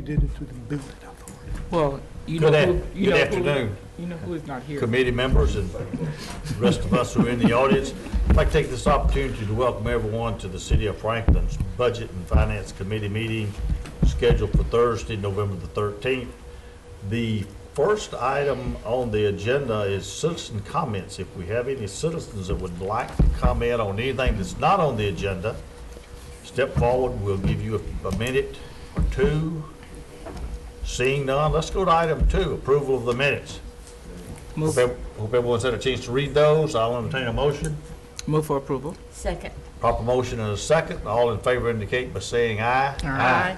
did it through the building authority. Well, you Good know good afternoon, who is not here. committee members and the rest of us who are in the audience. I'd like to take this opportunity to welcome everyone to the City of Franklin's Budget and Finance Committee meeting scheduled for Thursday, November the 13th. The first item on the agenda is citizen comments. If we have any citizens that would like to comment on anything that's not on the agenda, step forward. We'll give you a minute or two. Seeing none, let's go to item 2, approval of the minutes. Move, Hope everyone's had a chance to read those. I'll entertain a motion. move for approval. Second. Proper motion and a second. All in favor indicate by saying aye. Aye.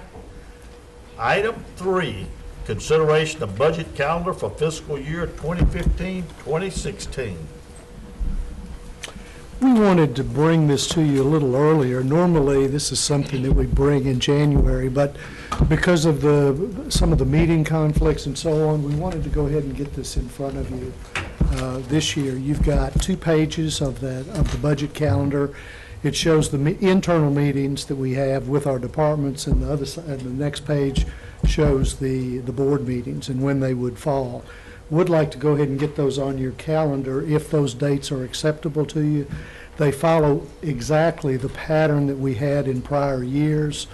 Item 3, consideration of budget calendar for fiscal year 2015-2016. We wanted to bring this to you a little earlier. Normally, this is something that we bring in January, but because of some of the meeting conflicts and so on, we wanted to go ahead and get this in front of you this year. You've got 2 pages of the budget calendar. It shows the internal meetings that we have with our departments, and the other side, and the next page shows the board meetings and when they would fall. Would like to go ahead and get those on your calendar if those dates are acceptable to you. They follow exactly the pattern that we had in prior years,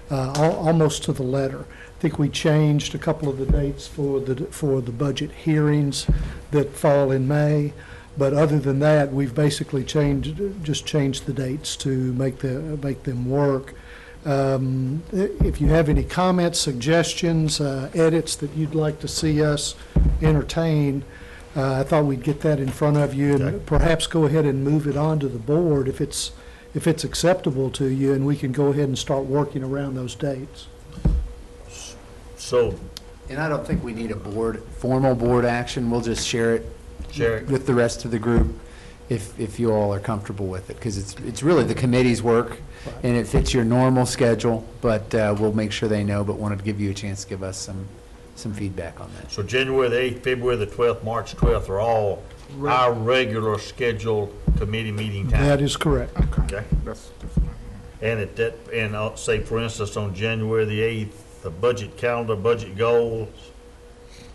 almost to the letter. I think we changed a couple of the dates for the budget hearings that fall in May, but other than that, we've basically just changed the dates to make them work. If you have any comments, suggestions, edits that you'd like to see us entertain, I thought we'd get that in front of you and perhaps go ahead and move it on to the board if it's acceptable to you, and we can go ahead and start working around those dates. So, And I don't think we need a formal board action. We'll just share it with the rest of the group if you all are comfortable with it, because it's really the committee's work, and it fits your normal schedule, but we'll make sure they know, but wanted to give you a chance to give us some feedback on that. so January the 8th, February the 12th, March 12th are all our regular scheduled committee meeting times. That is correct. Okay. And say for instance on January the 8th, the budget calendar, budget goals,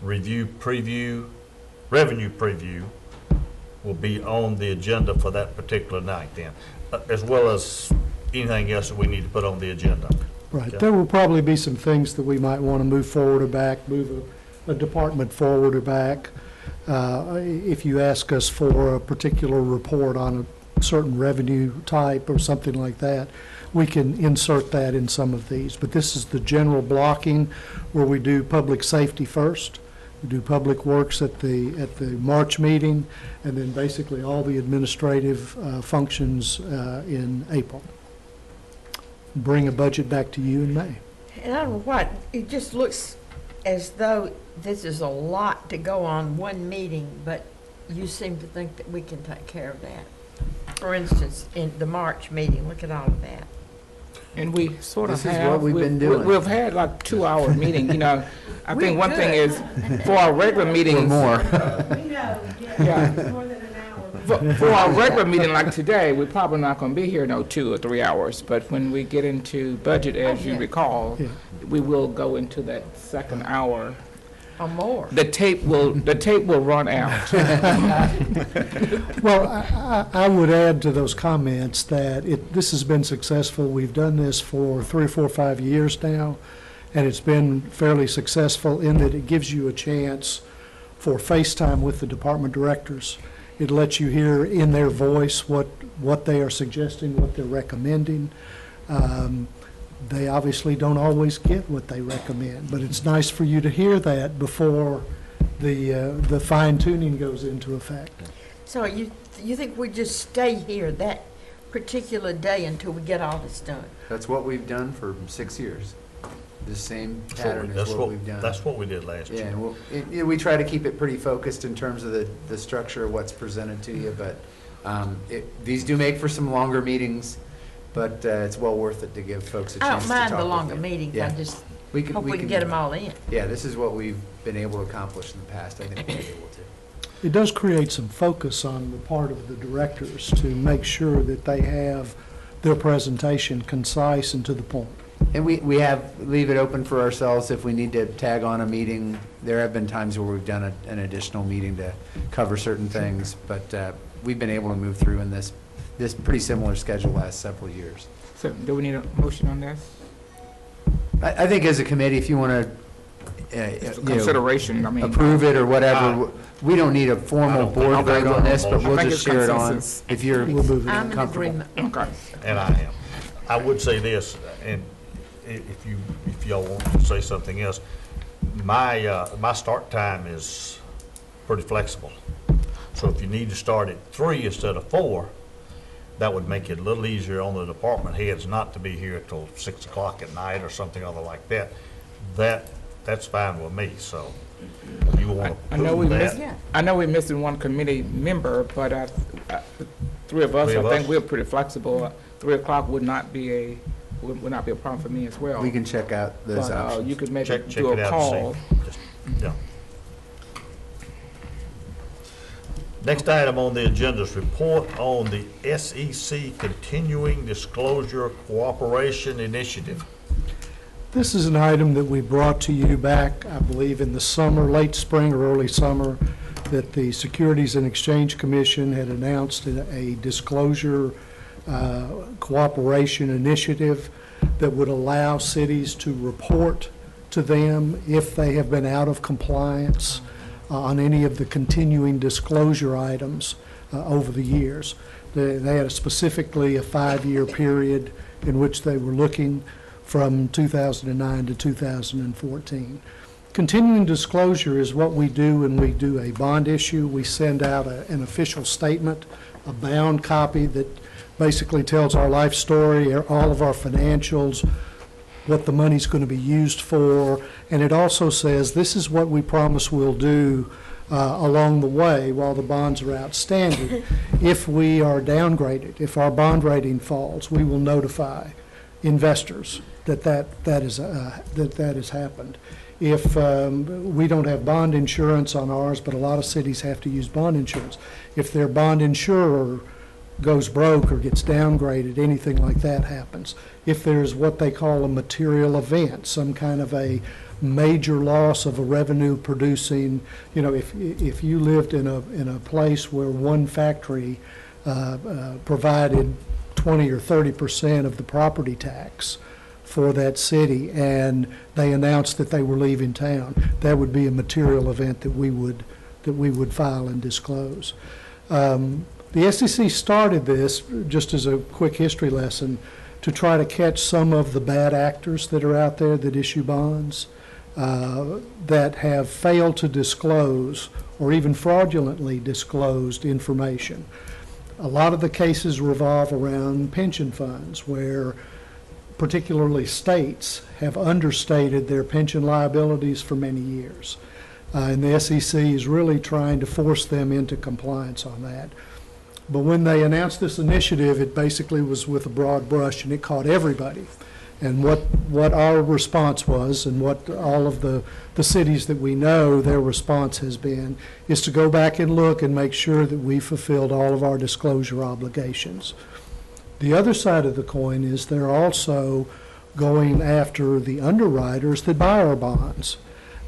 revenue preview will be on the agenda for that particular night then, as well as anything else that we need to put on the agenda. Right. Okay. There will probably be some things that we might want to move forward or back, move a department forward or back. If you ask us for a particular report on a certain revenue type or something like that, we can insert that in some of these. But this is the general blocking where we do public safety first. We do public works at the March meeting, and then basically all the administrative functions in April. Bring a budget back to you in May. And I don't know what, it just looks as though this is a lot to go on one meeting, but you seem to think that we can take care of that. For instance, in the March meeting, look at all of that. And we sort of This is have. what we've been doing. We've had like 2-hour meeting, I think one thing could. is, for our regular meetings. Or more. We know, Yeah. it's more than an hour. For our regular meeting like today, we're probably not going to be here 2 or 3 hours, but when we get into budget, as you yeah. recall, Yeah. we will go into that second hour. Or more. The tape will run out. Well, I would add to those comments that this has been successful. We've done this for 3 or 4 or 5 years now, and it's been fairly successful in that it gives you a chance for FaceTime with the department directors. It lets you hear in their voice what they are suggesting, what they're recommending. They obviously don't always get what they recommend, but it's nice for you to hear that before the fine tuning goes into effect. So you think we just stay here that particular day until we get all this done? That's what we've done for 6 years. The same pattern is what we've done. That's what we did last Yeah, year. and we try to keep it pretty focused in terms of the structure of what's presented to you, but these do make for some longer meetings, but it's well worth it to give folks a I chance don't to talk mind the with longer you. meetings, Yeah. I just We hope we can get them all in. Yeah, this is what we've been able to accomplish in the past. I think we'll be able to. It does create some focus on the part of the directors to make sure that they have their presentation concise and to the point. And we leave it open for ourselves if we need to tag on a meeting. There have been times where we've done an additional meeting to cover certain things, but we've been able to move through in this pretty similar schedule last several years. So do we need a motion on this? I think as a committee, if you want It's a to, consideration, I mean. approve it or whatever, we don't need a formal board think vote on this, but I we'll think just it's share it on consensus. if you're We'll move it. I'm in comfortable. agreement. Okay. And I am. I would say this, and if y'all want to say something else, my start time is pretty flexible. So if you need to start at 3 instead of 4, that would make it a little easier on the department heads not to be here till 6 o'clock at night or something other like that. That's fine with me, so you want I to know we prove missed, that? I know we're missing one committee member, but the three of us, Three of I think us? we're pretty flexible. 3 o'clock would not be a problem for me as well. We can check out those But, options. you could maybe Check do it a out call. and see. Just- yeah. Next item on the agenda is report on the SEC Continuing Disclosure Cooperation Initiative. This is an item that we brought to you back, I believe, in the summer, late spring or early summer, that the Securities and Exchange Commission had announced a disclosure cooperation initiative that would allow cities to report to them if they have been out of compliance on any of the continuing disclosure items over the years. They had specifically a 5-year period in which they were looking from 2009 to 2014. Continuing disclosure is what we do when we do a bond issue. We send out an official statement, a bound copy that basically tells our life story, all of our financials, what the money's going to be used for, and it also says this is what we promise we'll do along the way while the bonds are outstanding. If we are downgraded, if our bond rating falls, we will notify investors that has happened. If we don't have bond insurance on ours, but a lot of cities have to use bond insurance, if their bond insurer goes broke or gets downgraded, anything like that happens. If there's what they call a material event, some kind of a major loss of a revenue producing, if you lived in a place where one factory provided 20 or 30% of the property tax for that city and they announced that they were leaving town, that would be a material event that we would file and disclose. The SEC started this, just as a quick history lesson, to try to catch some of the bad actors that are out there that issue bonds that have failed to disclose or even fraudulently disclosed information. A lot of the cases revolve around pension funds where particularly states have understated their pension liabilities for many years. And the SEC is really trying to force them into compliance on that. But when they announced this initiative, it basically was with a broad brush and it caught everybody. And what our response was, and what all of the cities that we know their response has been, is to go back and look and make sure that we fulfilled all of our disclosure obligations. The other side of the coin is they're also going after the underwriters that buy our bonds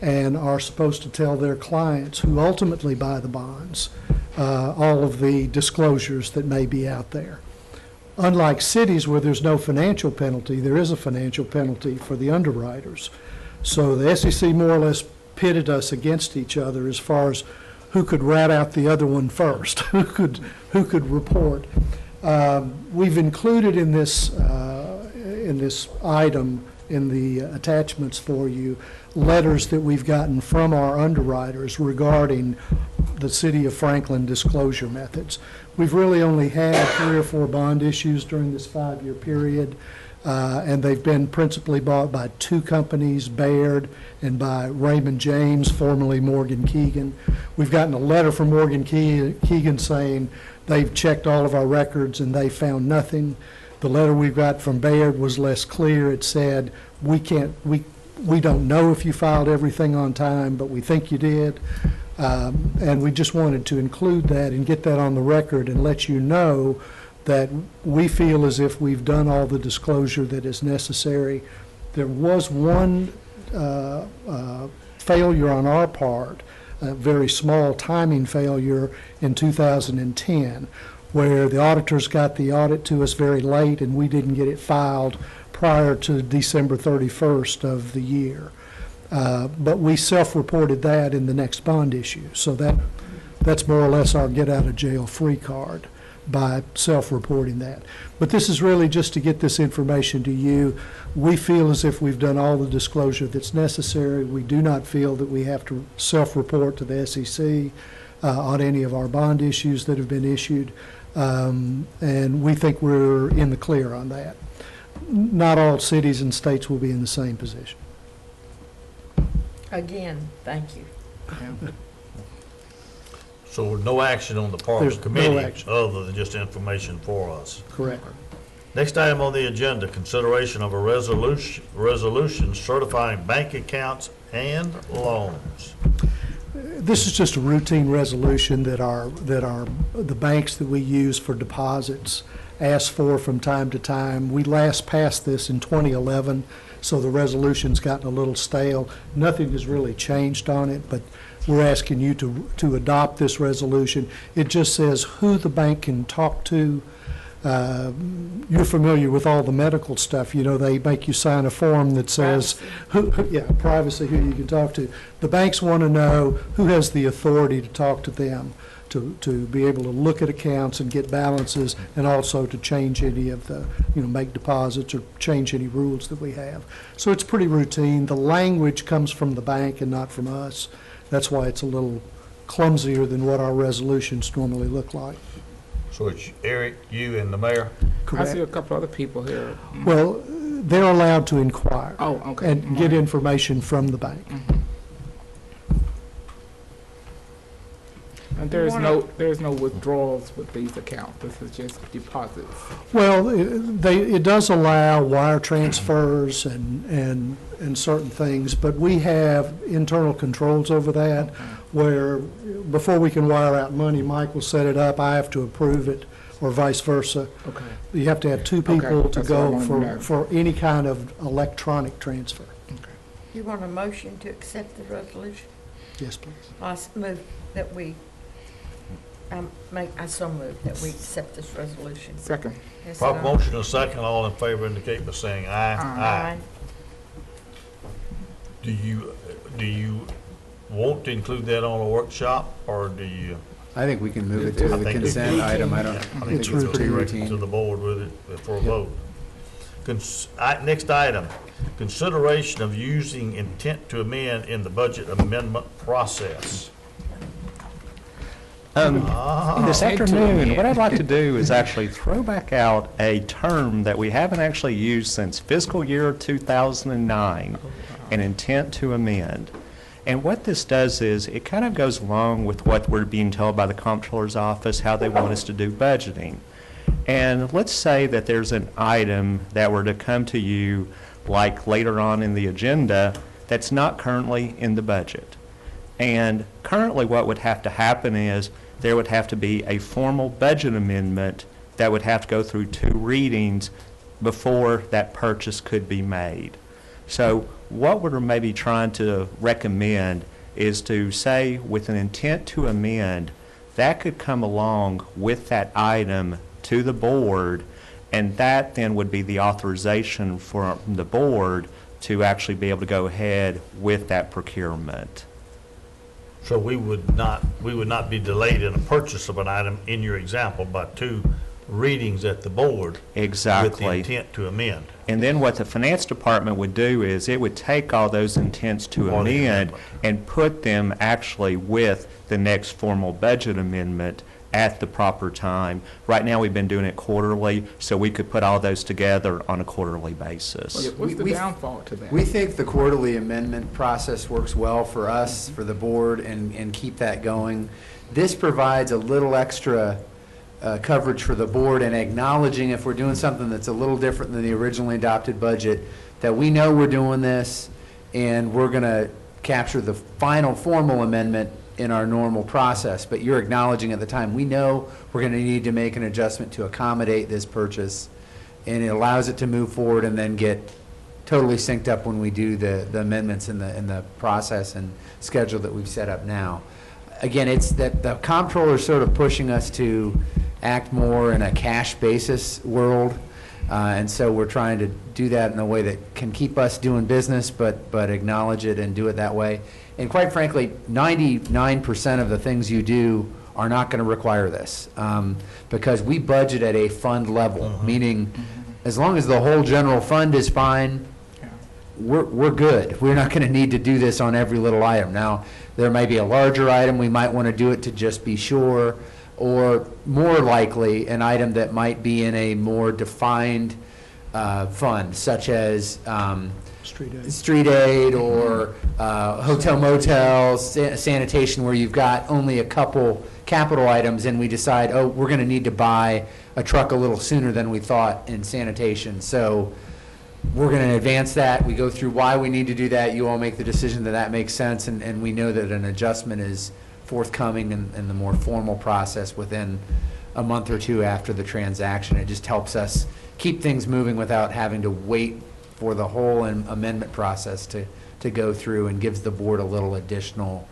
and are supposed to tell their clients who ultimately buy the bonds all of the disclosures that may be out there. Unlike cities where there's no financial penalty, there is a financial penalty for the underwriters. So the SEC more or less pitted us against each other as far as who could rat out the other one first, who could report. We've included in this item in the attachments for you letters that we've gotten from our underwriters regarding the City of Franklin disclosure methods. We've really only had 3 or 4 bond issues during this 5-year period, and they've been principally bought by 2 companies, Baird and by Raymond James, formerly Morgan Keegan. We've gotten a letter from Morgan Keegan saying they've checked all of our records and they found nothing. The letter we've got from Baird was less clear. It said, we don't know if you filed everything on time, but we think you did. And we just wanted to include that and get that on the record and let you know that we feel as if we've done all the disclosure that is necessary There was one failure on our part, a very small timing failure in 2010, where the auditors got the audit to us very late and we didn't get it filed prior to December 31st of the year. But we self-reported that in the next bond issue. So that's more or less our get-out-of-jail-free card by self-reporting that. But this is really just to get this information to you. We feel as if we've done all the disclosure that's necessary. We do not feel that we have to self-report to the SEC on any of our bond issues that have been issued. And we think we're in the clear on that. Not all cities and states will be in the same position. Again, thank you. So no action on the part There's of the no committee action. other than just information for us. Correct. Next item on the agenda, consideration of a resolution certifying bank accounts and loans. This is just a routine resolution that the banks that we use for deposits ask for from time to time. We last passed this in 2011, so the resolution's gotten a little stale. Nothing has really changed on it, but we're asking you to adopt this resolution. It just says who the bank can talk to. You're familiar with all the medical stuff. You know, they make you sign a form that says privacy, who you can talk to. The banks want to know who has the authority to talk to them, to be able to look at accounts and get balances, and also to change any of the, make deposits or change any rules that we have. So it's pretty routine. The language comes from the bank and not from us. That's why it's a little clumsier than what our resolutions normally look like. So it's Eric, you, and the mayor? I see a couple other people here. Well, they're allowed to inquire. Oh, okay. And get information from the bank. And there's no withdrawals with these accounts. This is just deposits. Well, it does allow wire transfers and certain things, but we have internal controls over that, where before we can wire out money, Mike will set it up, I have to approve it, or vice versa. Okay. You have to have two people to that's what I go wanted to know. for any kind of electronic transfer. You want a motion to accept the resolution? Yes, please. I move that we, I so move that we accept this resolution. Second. Yes, Proper sir. motion and second, all in favor indicate by saying aye. Aye. Do you want to include that on a workshop, or do you? I think we can move it to I the think it's consent item. I don't, I I think think It's it's pretty direct to routine. the board with it for a vote. Next item, consideration of using intent to amend in the budget amendment process. This afternoon, what I'd like to do is actually throw back out a term that we haven't actually used since fiscal year 2009, an intent to amend. And what this does is, it kind of goes along with what we're being told by the Comptroller's Office, how they want us to do budgeting. And let's say that there's an item that were to come to you, like later on in the agenda, that's not currently in the budget. And currently what would have to happen is, there would have to be a formal budget amendment that would have to go through 2 readings before that purchase could be made. So what we're maybe trying to recommend is to say, with an intent to amend, that could come along with that item to the board, and that then would be the authorization for the board to actually be able to go ahead with that procurement. So we would not be delayed in a purchase of an item, in your example, by 2 readings at the board. Exactly. With the intent to amend. And then what the finance department would do is, it would take all those intents to Or the amend amendment. and put them actually with the next formal budget amendment at the proper time. Right now, we've been doing it quarterly, so we could put all those together on a quarterly basis. What's the We- downfall to that? We think the quarterly amendment process works well for us, for the board, and keep that going. This provides a little extra coverage for the board, and acknowledging if we're doing something that's a little different than the originally adopted budget, that we know we're doing this, and we're going to capture the final formal amendment in our normal process. But you're acknowledging at the time, we know we're going to need to make an adjustment to accommodate this purchase, and it allows it to move forward and then get totally synced up when we do the amendments in the process and schedule that we've set up now. Again, it's that the comptroller is sort of pushing us to act more in a cash basis world. And so we're trying to do that in a way that can keep us doing business, but acknowledge it and do it that way. And quite frankly, 99% of the things you do are not going to require this, because we budget at a fund level, meaning as long as the whole general fund is fine, we're good. We're not going to need to do this on every little item. Now, there may be a larger item, we might want to do it to just be sure, or more likely, an item that might be in a more defined fund, such as street aid or hotel motels, sanitation, where you've got only a couple capital items and we decide, oh, we're going to need to buy a truck a little sooner than we thought in sanitation. So we're going to advance that. We go through why we need to do that. You all make the decision that that makes sense, and we know that an adjustment is forthcoming in the more formal process within a month or two after the transaction. It just helps us keep things moving without having to wait for the whole amendment process to go through, and gives the board a little additional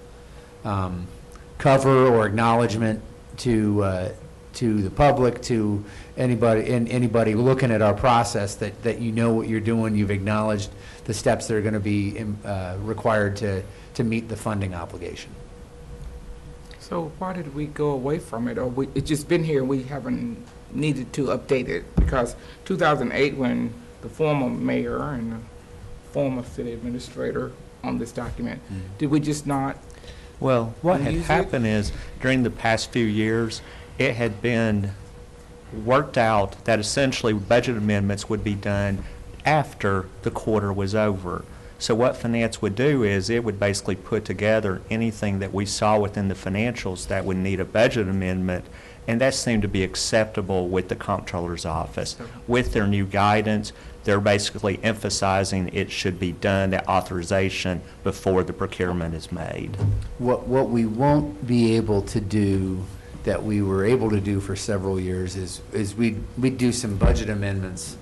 cover or acknowledgement to the public, to anybody looking at our process, that you know what you're doing, you've acknowledged the steps that are going to be required to meet the funding obligation. So why did we go away from it, or it's just been here and we haven't needed to update it? Because 2008, when the former mayor and the former city administrator on this document, did we just not? Well, what had happened is, during the past few years, it had been worked out that essentially budget amendments would be done after the quarter was over. So what finance would do is it would basically put together anything that we saw within the financials that would need a budget amendment, and that seemed to be acceptable with the comptroller's office. With their new guidance, they're basically emphasizing it should be done, that authorization, before the procurement is made. What we won't be able to do that we were able to do for several years is we'd do some budget amendments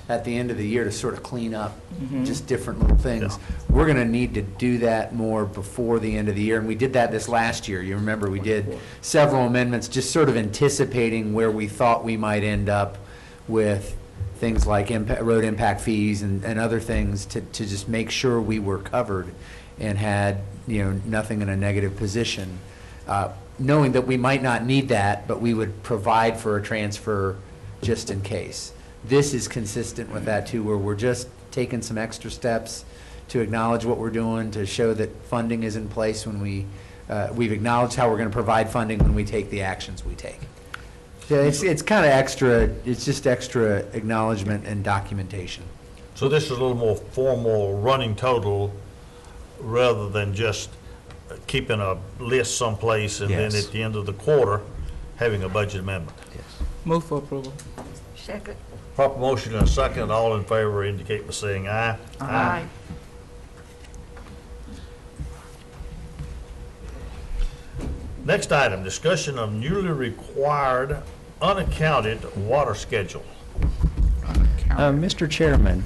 at the end of the year to sort of clean up just different little things. Yeah. We're going to need to do that more before the end of the year, and we did that this last year. You remember we did several amendments just sort of anticipating where we thought we might end up with things like road impact fees and other things to just make sure we were covered and had, nothing in a negative position, knowing that we might not need that, but we would provide for a transfer just in case. This is consistent with that too, where we're just taking some extra steps to acknowledge what we're doing, to show that funding is in place when we've acknowledged how we're going to provide funding when we take the actions we take. So it's kind of extra, it's just extra acknowledgement and documentation. So this is a little more formal running total rather than just keeping a list someplace and then Yes. at the end of the quarter, having a budget amendment. Move for approval. Second. Proper motion and a second. All in favor indicate by saying aye. Aye. Next item, discussion of newly required unaccounted water schedule. Mr. Chairman,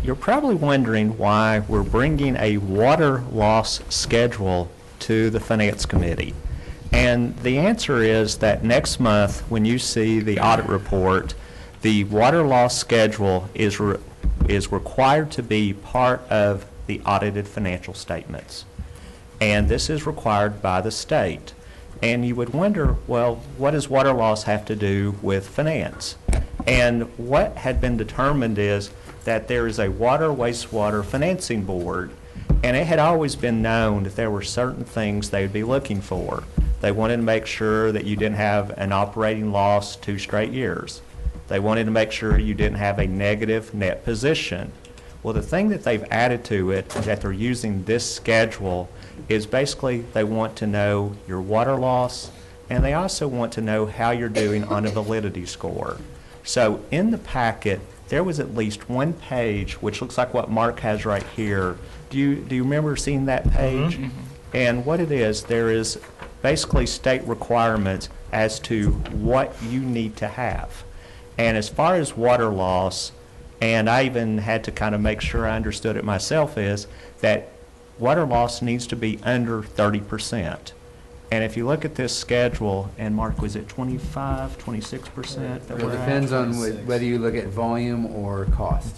you're probably wondering why we're bringing a water loss schedule to the Finance Committee. And the answer is that next month, when you see the audit report, the water loss schedule is required to be part of the audited financial statements. And this is required by the state. And you would wonder, well, what does water loss have to do with finance? And what had been determined is that there is a water wastewater financing board, and it had always been known that there were certain things they would be looking for. They wanted to make sure that you didn't have an operating loss 2 straight years. They wanted to make sure you didn't have a negative net position. Well, the thing that they've added to it, that they're using this schedule, is basically they want to know your water loss, and they also want to know how you're doing on a validity score. So in the packet, there was at least one page, which looks like what Mark has right here. Do you remember seeing that page? Mm-hmm. And what it is, there is basically state requirements as to what you need to have. And as far as water loss, and I even had to kind of make sure I understood it myself, is that water loss needs to be under 30%. And if you look at this schedule, and Mark, was it 25, 26% that It we're at? depends on whether you look at volume or cost.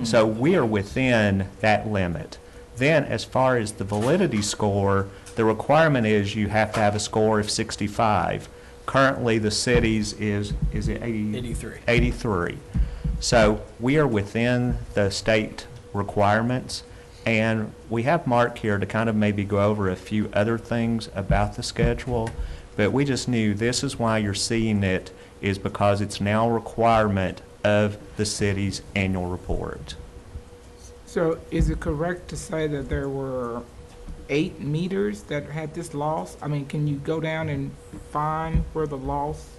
So we are within that limit. Then, as far as the validity score, the requirement is you have to have a score of 65. Currently, the city's is it 80? 83. 83. So we are within the state requirements, and we have Mark here to kind of maybe go over a few other things about the schedule, but we just knew this is why you're seeing it, is because it's now a requirement of the city's annual report. So is it correct to say that there were 8 meters that had this loss? I mean, can you go down and find where the loss?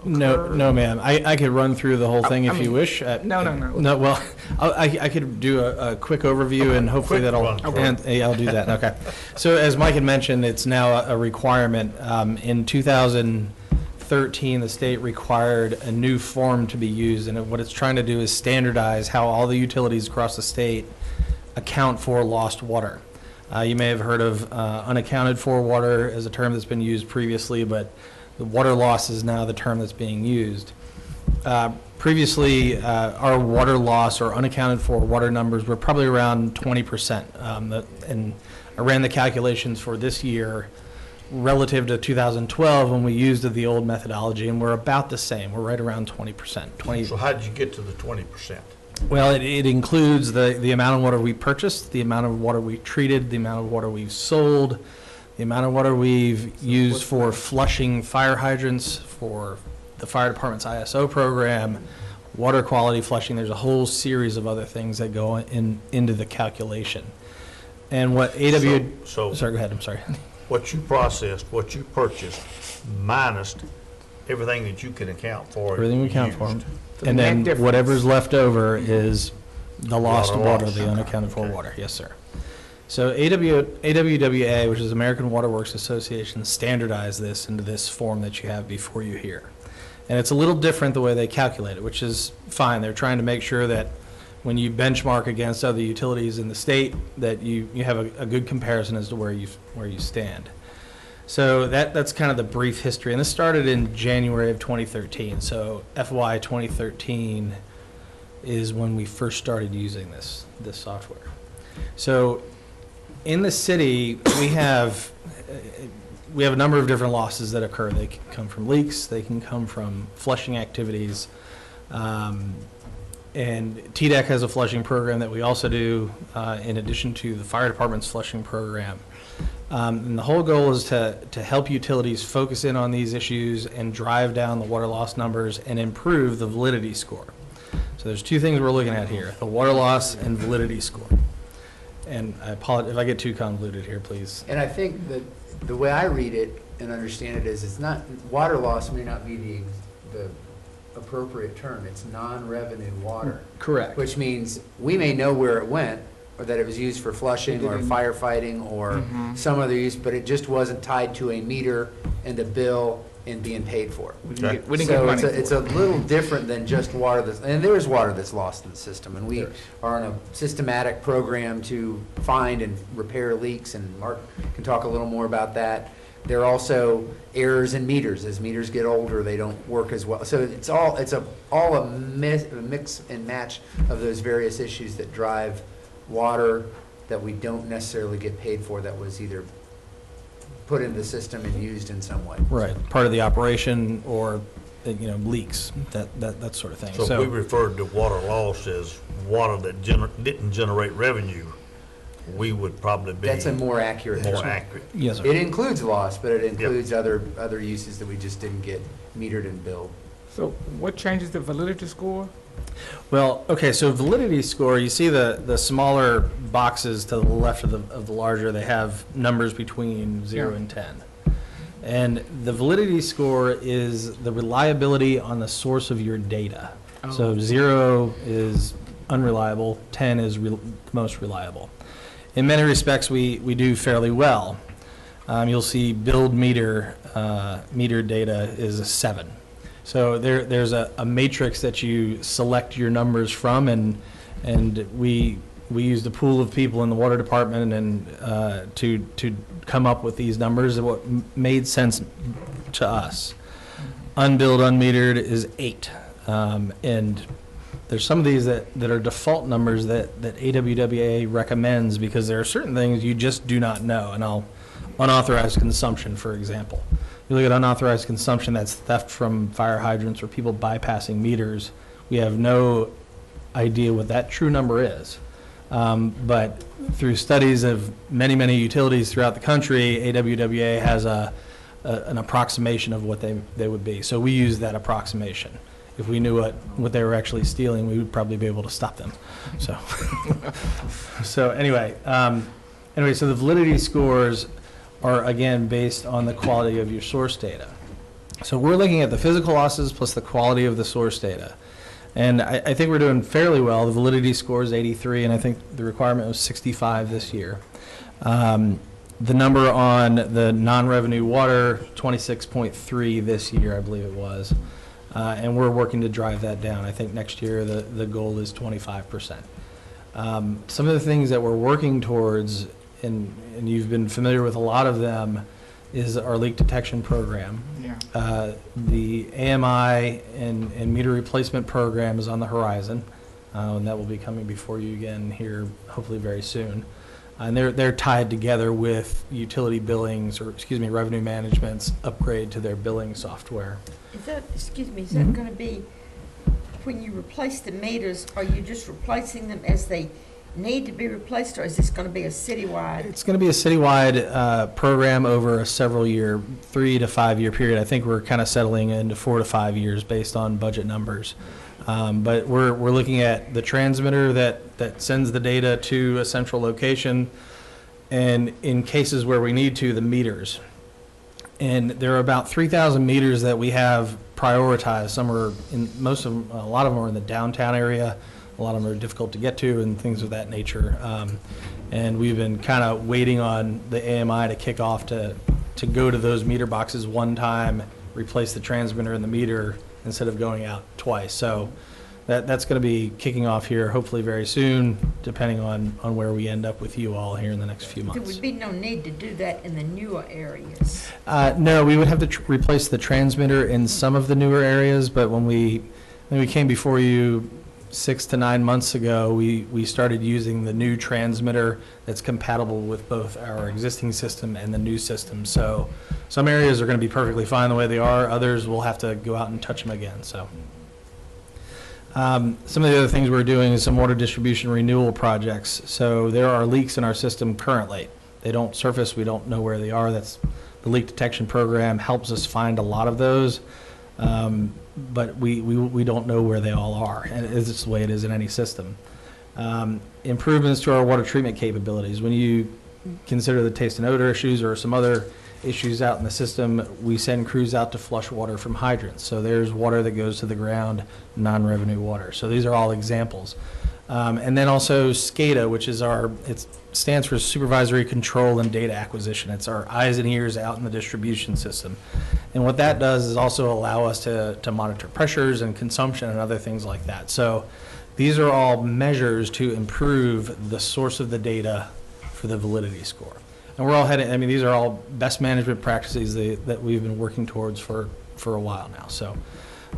No, ma'am. I could run through the whole thing if you wish. No. No, well, I could do a quick overview, and hopefully Quick that'll, run. and yeah, I'll do that, okay. So as Mike had mentioned, it's now a requirement. In 2013, the state required a new form to be used, and what it's trying to do is standardize how all the utilities across the state account for lost water. You may have heard of unaccounted for water as a term that's been used previously, but the water loss is now the term that's being used. Previously, our water loss or unaccounted for water numbers were probably around 20%. And I ran the calculations for this year relative to 2012 when we used the old methodology, and we're about the same. We're right around 20%. So how did you get to the 20%? Well, it includes the amount of water we purchased, the amount of water we treated, the amount of water we've sold, the amount of water we've used for flushing fire hydrants, for the fire department's ISO program, water quality flushing. There's a whole series of other things that go into the calculation. And what So sorry, go ahead, I'm sorry. what you processed, what you purchased, minus everything that you can account for. Everything we count for. used. The And net then difference. whatever's left over is the lost Water water, loss. the unaccounted for Okay. water. Yes, sir. So AWWA, which is American Water Works Association, standardized this into this form that you have before you here. And it's a little different the way they calculate it, which is fine. They're trying to make sure that when you benchmark against other utilities in the state, that you have a good comparison as to where you stand. So that's kind of the brief history. And this started in January of 2013. So FY 2013 is when we first started using this software. So in the city, we have a number of different losses that occur. They can come from leaks, they can come from flushing activities. And TDEC has a flushing program that we also do in addition to the fire department's flushing program. And the whole goal is to help utilities focus in on these issues and drive down the water loss numbers and improve the validity score. So there's two things we're looking at here, the water loss and validity score. And I apologize if I get too convoluted here, please. And I think that the way I read it and understand it is it's not, water loss may not be the appropriate term. It's non-revenue water. Correct. Which means we may know where it went, or that it was used for flushing or firefighting or some other use, but it just wasn't tied to a meter and a bill and being paid for. We didn't get money for It's it. a little different than just water that's, and there is water that's lost in the system, and we are on a systematic program to find and repair leaks, and Mark can talk a little more about that. There are also errors in meters. As meters get older, they don't work as well. So it's all a mix and match of those various issues that drive water that we don't necessarily get paid for, that was either put into the system and used in some way. Right, part of the operation or, leaks, that sort of thing. So if we referred to water loss as water that didn't generate revenue, we would probably be That's a more accurate term. more accurate. Yes, sir. It includes loss, but it includes other uses that we just didn't get metered and billed. So what changes the validity score? Well, okay, so validity score, you see the smaller boxes to the left of the larger, they have numbers between 0 and 10. And the validity score is the reliability on the source of your data. So 0 is unreliable, 10 is most reliable. In many respects, we do fairly well. You'll see billed meter data is a 7. So there's a matrix that you select your numbers from, and we used a pool of people in the water department and to come up with these numbers of what made sense to us. Unbilled, unmetered is 8. And there's some of these that are default numbers that AWWA recommends because there are certain things you just do not know. And unauthorized consumption, for example. You look at unauthorized consumption, that's theft from fire hydrants or people bypassing meters. We have no idea what that true number is. But through studies of many utilities throughout the country, AWWA has an approximation of what they would be. So we use that approximation. If we knew what they were actually stealing, we would probably be able to stop them. So anyway, so the validity scores are again based on the quality of your source data. So we're looking at the physical losses plus the quality of the source data. And I think we're doing fairly well. The validity score is 83, and I think the requirement was 65 this year. The number on the non-revenue water, 26.3 this year, I believe it was. And we're working to drive that down. I think next year the goal is 25%. Some of the things that we're working towards, and you've been familiar with a lot of them, is our leak detection program. Yeah. The AMI and meter replacement program is on the horizon, and that will be coming before you again here hopefully very soon. And they're tied together with utility billings, or excuse me, revenue management's upgrade to their billing software. Is that going to be, when you replace the meters, are you just replacing them as they need to be replaced, or is this going to be a citywide? It's going to be a citywide program over a several year, 3 to 5 year period. I think we're kind of settling into 4 to 5 years based on budget numbers. But we're looking at the transmitter that sends the data to a central location, and in cases where we need to, the meters. And there are about 3,000 meters that we have prioritized. Some are in, a lot of them are in the downtown area. A lot of them are difficult to get to and things of that nature. And we've been kind of waiting on the AMI to kick off to go to those meter boxes one time, replace the transmitter and the meter instead of going out twice. So that's going to be kicking off here hopefully very soon, depending on where we end up with you all here in the next few months. There would be no need to do that in the newer areas. No, we would have to replace the transmitter in some of the newer areas, but when we came before you 6 to 9 months ago, we started using the new transmitter that's compatible with both our existing system and the new system. So some areas are going to be perfectly fine the way they are. Others will have to go out and touch them again. So some of the other things we're doing is some water distribution renewal projects. So there are leaks in our system currently. They don't surface. We don't know where they are. That's the leak detection program helps us find a lot of those. But we don't know where they all are, and it's just the way it is in any system. Improvements to our water treatment capabilities. When you consider the taste and odor issues or some other issues out in the system, we send crews out to flush water from hydrants. So there's water that goes to the ground, non-revenue water. So these are all examples. And then also SCADA, which is it stands for Supervisory Control and Data Acquisition. It's our eyes and ears out in the distribution system. And what that does is also allow us to monitor pressures and consumption and other things like that. So these are all measures to improve the source of the data for the validity score. And we're all heading, these are all best management practices that we've been working towards for a while now. So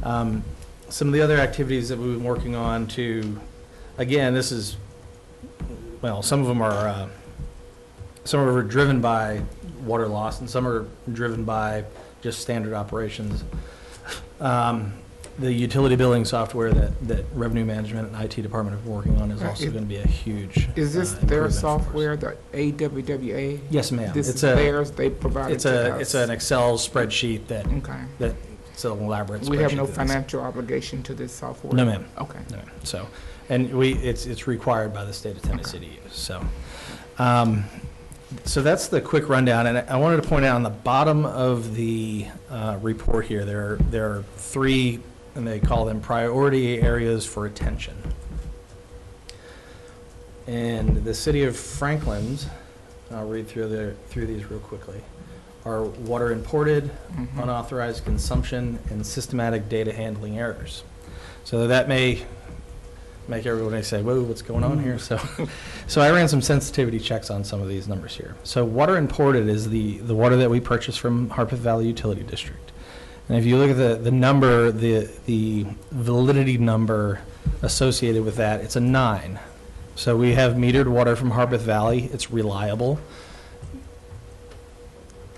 some of the other activities that we've been working on to, again, this is, well, some of them are driven by water loss and some are driven by just standard operations. The utility billing software that revenue management and IT department are working on is also going to be a huge Is this their software, the AWWA? Yes, ma'am. This is theirs, they provide it to us? It's an Excel spreadsheet Okay. It's an elaborate spreadsheet. We have no financial obligation to this software? No, ma'am. Okay. No, ma'am. So, and it's required by the state of Tennessee to use. So, so that's the quick rundown. And I wanted to point out on the bottom of the report here, there are 3, and they call them priority areas for attention. And the city of Franklin's, I'll read through these real quickly, are water imported, unauthorized consumption, and systematic data handling errors. So that may make everybody say, whoa, what's going on here? So I ran some sensitivity checks on some of these numbers here. So water imported is the water that we purchase from Harpeth Valley Utility District. And if you look at the number, the validity number associated with that, it's a 9. So we have metered water from Harpeth Valley. It's reliable.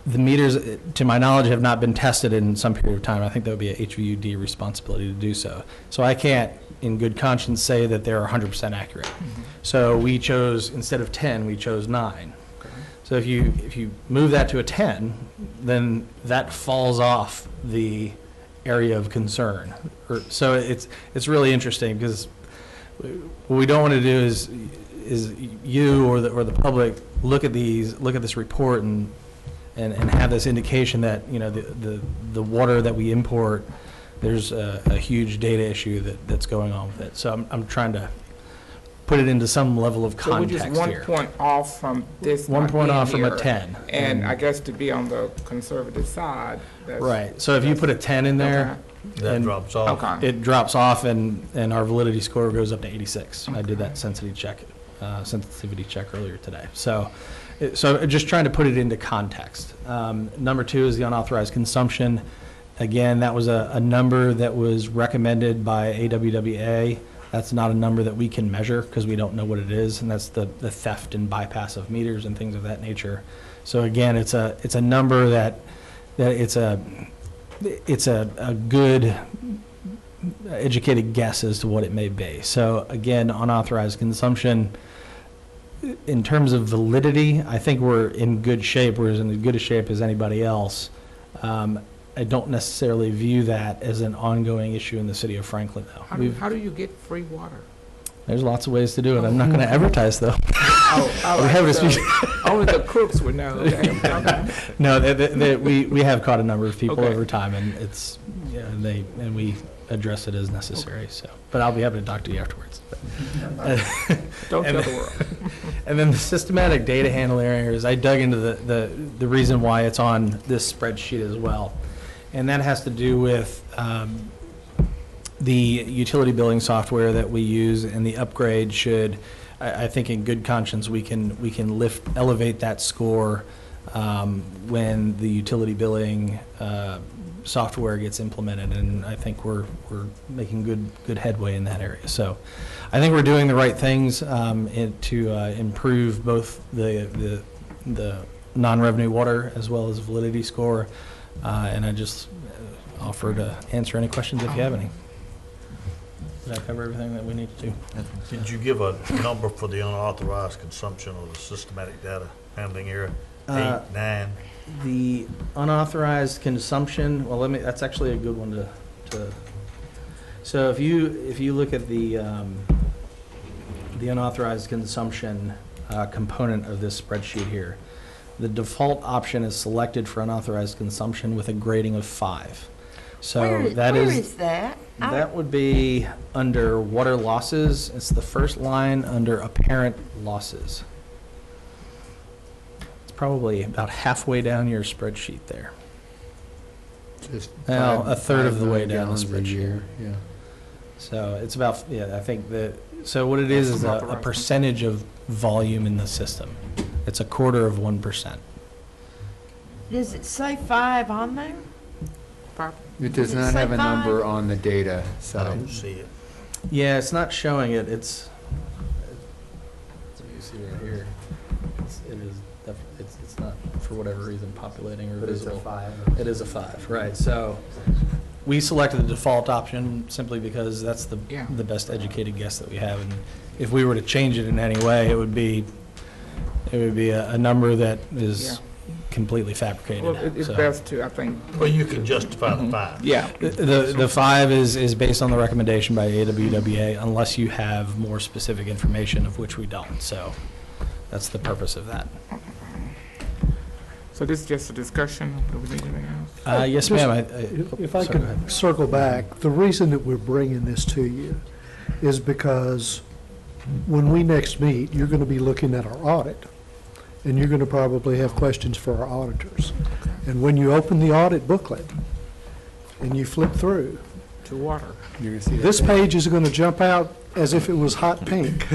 The meters, to my knowledge, have not been tested in some period of time. I think that would be a HVUD responsibility to do so. So I can't, in good conscience, say that they're 100% accurate. So we chose, instead of 10, we chose 9. So if you move that to a 10, then that falls off the area of concern. So it's really interesting, because what we don't want to do is you or the public look at this report and have this indication that, you know, the water that we import, there's a huge data issue that's going on with it. So I'm trying to put it into some level of context here. So we're just 1 point off from this. 1 point off from a here. 10. And I guess to be on the conservative side. Right. So if you put a 10 in there, That and drops off. Okay. it drops off, and our validity score goes up to 86. I did that sensitivity check earlier today. So just trying to put it into context. Number 2 is the unauthorized consumption. Again, that was a number that was recommended by AWWA. That's not a number that we can measure because we don't know what it is, and that's the theft and bypass of meters and things of that nature. So again, it's a number that it's a good educated guess as to what it may be. So again, unauthorized consumption, in terms of validity, I think we're in good shape. We're in as good a shape as anybody else. I don't necessarily view that as an ongoing issue in the city of Franklin, though. How do you get free water? There's lots of ways to do it. I'm not going to advertise, though. Oh, We have a so speech- only the crooks would know. Okay. No, we have caught a number of people Okay. over time, and it's, yeah, and we address it as necessary. So, but I'll be happy to talk to you afterwards. Don't And tell the world. And then the systematic data handling errors, I dug into the reason why it's on this spreadsheet as well. And that has to do with the utility billing software that we use, and the upgrade should, I think in good conscience, we can elevate that score when the utility billing software gets implemented, and I think we're making good headway in that area. So I think we're doing the right things to improve both the non-revenue water as well as validity score, and I just offer to answer any questions if you have any. Did I cover everything that we need to do? Did you give a number for the unauthorized consumption or the systematic data handling error? 8, 9? The unauthorized consumption, well, that's actually a good one to, so if you look at the unauthorized consumption component of this spreadsheet here, the default option is selected for unauthorized consumption with a grading of 5. So Where is that? that would be under water losses. It's the first line under apparent losses. It's probably about halfway down your spreadsheet there. Just Well, a third of 5 the way million down the gallons a spreadsheet. year, yeah. So it's about, yeah, I think that, so what it is a percentage of volume in the system. It's 1/4%. Does it say 5 on there? It does Does it not say have a number 5? on the data I side. don't see it. Yeah, it's not showing it. It's you see right here. It's not, for whatever reason, populating or visible. 5. It is a 5, right. So we selected the default option simply because that's the best educated guess that we have. And if we were to change it in any way, it would be a number that is completely fabricated. Well, it's So best to, I think, Well, you can justify the 5. yeah. The 5 is based on the recommendation by AWWA unless you have more specific information, of which we don't. So that's the purpose of that. So this is just a discussion. Do we need anything else? Yes, Just- ma'am. If I sorry, go could ahead. circle back, the reason that we're bringing this to you is because when we next meet, you're going to be looking at our audit, and you're going to probably have questions for our auditors. And when you open the audit booklet and you flip through, To water. You're gonna see that this there. page is going to jump out as if it was hot pink.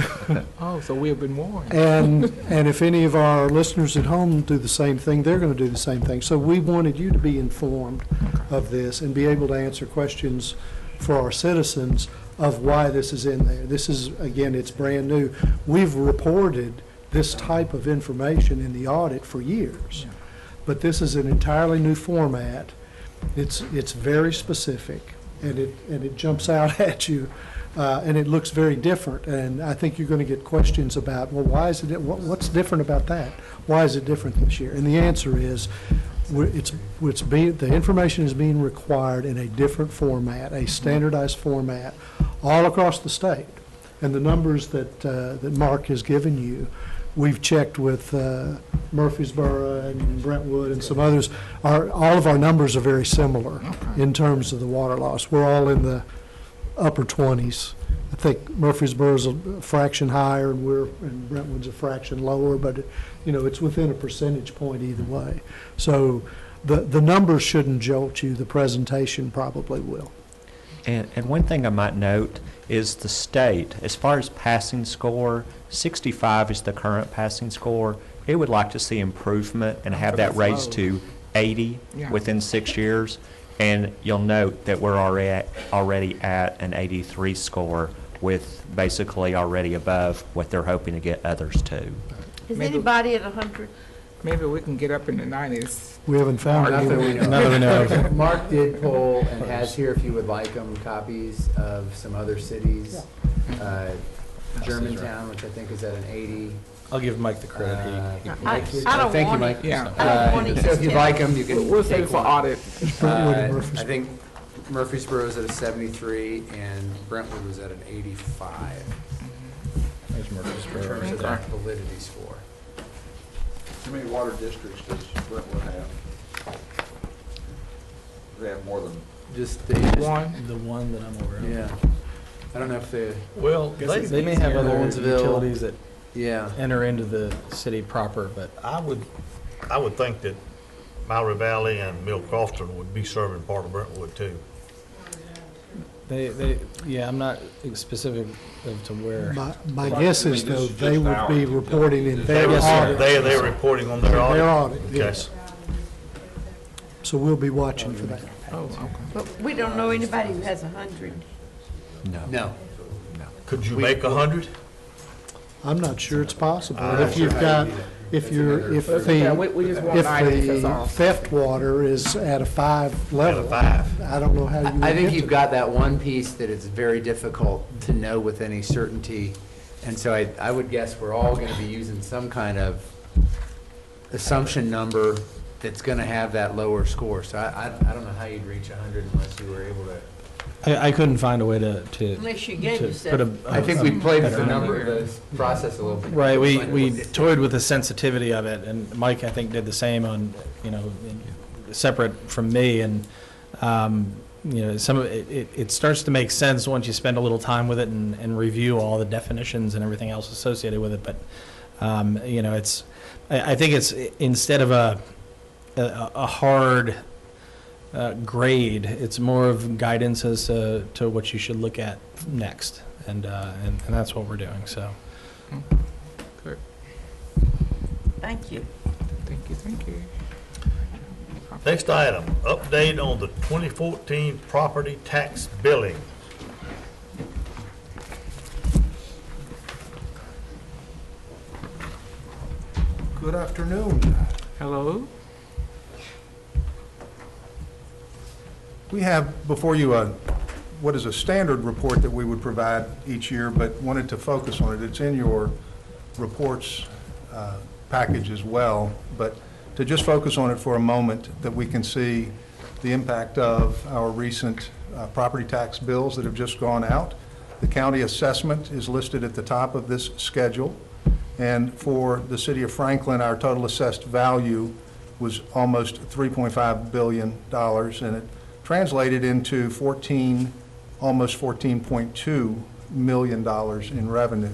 Oh, so we have been warned. And if any of our listeners at home do the same thing, they're going to do the same thing. So we wanted you to be informed of this and be able to answer questions for our citizens of why this is in there. This is, again, it's brand new. We've reported this type of information in the audit for years, but this is an entirely new format. It's very specific, and it jumps out at you. And it looks very different, and I think you're going to get questions about, well, why is it, what's different about that? Why is it different this year? And the answer is, the information is being required in a different format, a standardized format, all across the state. And the numbers that Mark has given you, we've checked with Murfreesboro and Brentwood and some others. All of our numbers are very similar in terms of the water loss. We're all in the upper 20s. I think Murfreesboro's a fraction higher and Brentwood's a fraction lower, but it's within a percentage point either way. So the numbers shouldn't jolt you. The presentation probably will. And one thing I might note is the state, as far as passing score, 65 is the current passing score. It would like to see improvement and have that raised to 80 within 6 years. And you'll note that we're already at an 83 score, with basically already above what they're hoping to get others to. Is Maybe- anybody at 100? Maybe we can get up in the 90s. We haven't found Not that we anything. know. Not that we know of. Mark did pull and has here, if you would like them, copies of some other cities. Germantown, which I think is at an 80. I'll give Mike the credit. I don't Thank you, want Mike. it. Yeah. I don't want it So if to you'd tell- like them, you can We'll save take it for one. audit. Brentwood and I Murfreesboro. think Murfreesboro's at a 73 and Brentwood was at an 85 There's in Murfreesboro. terms of that validity score. How many water districts does Brentwood have? They have more than, Just One. The one that I'm aware of. Yeah. I don't know if they, Well, They may have other Lawrenceville. utilities that yeah. enter into the city proper, but I would think that Mowry Valley and Mill Crofton would be serving part of Brentwood too. I'm not specific as to where. My guess is, though, they would be reporting in their Yes, sir. audit. They're reporting on their audit? Their audit, Okay. yes. So we'll be watching for that. Oh, okay. But we don't know anybody who has 100. No. Could you make 100? I'm not sure it's possible. I'm If you've got, if Yeah, we just want 90, that's the all. theft water is at a 5 level. At a 5. I don't know how you would I think get you've to got that one piece that it's very difficult to know with any certainty. And so I would guess we're all going to be using some kind of assumption number that's going to have that lower score. So I don't know how you'd reach 100 unless you were able to. I couldn't find a way to Unless you gave put yourself. a. I think we played with the better number, the process a little bit. Right, we toyed with the sensitivity of it, and Mike, I think, did the same on, separate from me, and, some of it starts to make sense once you spend a little time with it and review all the definitions and everything else associated with it, but, I think it's, instead of a hard grade, it's more of guidance as to what you should look at next, and that's what we're doing, so. Good. Thank you. Thank you. Next item, update on the 2014 property tax billing. good afternoon. Hello? We have before you what is a standard report that we would provide each year, but wanted to focus on it. It's in your reports package as well, but to just focus on it for a moment, that we can see the impact of our recent property tax bills that have just gone out. The county assessment is listed at the top of this schedule, and for the city of Franklin, our total assessed value was almost $3.5 billion, and it translated into almost $14.2 million in revenue.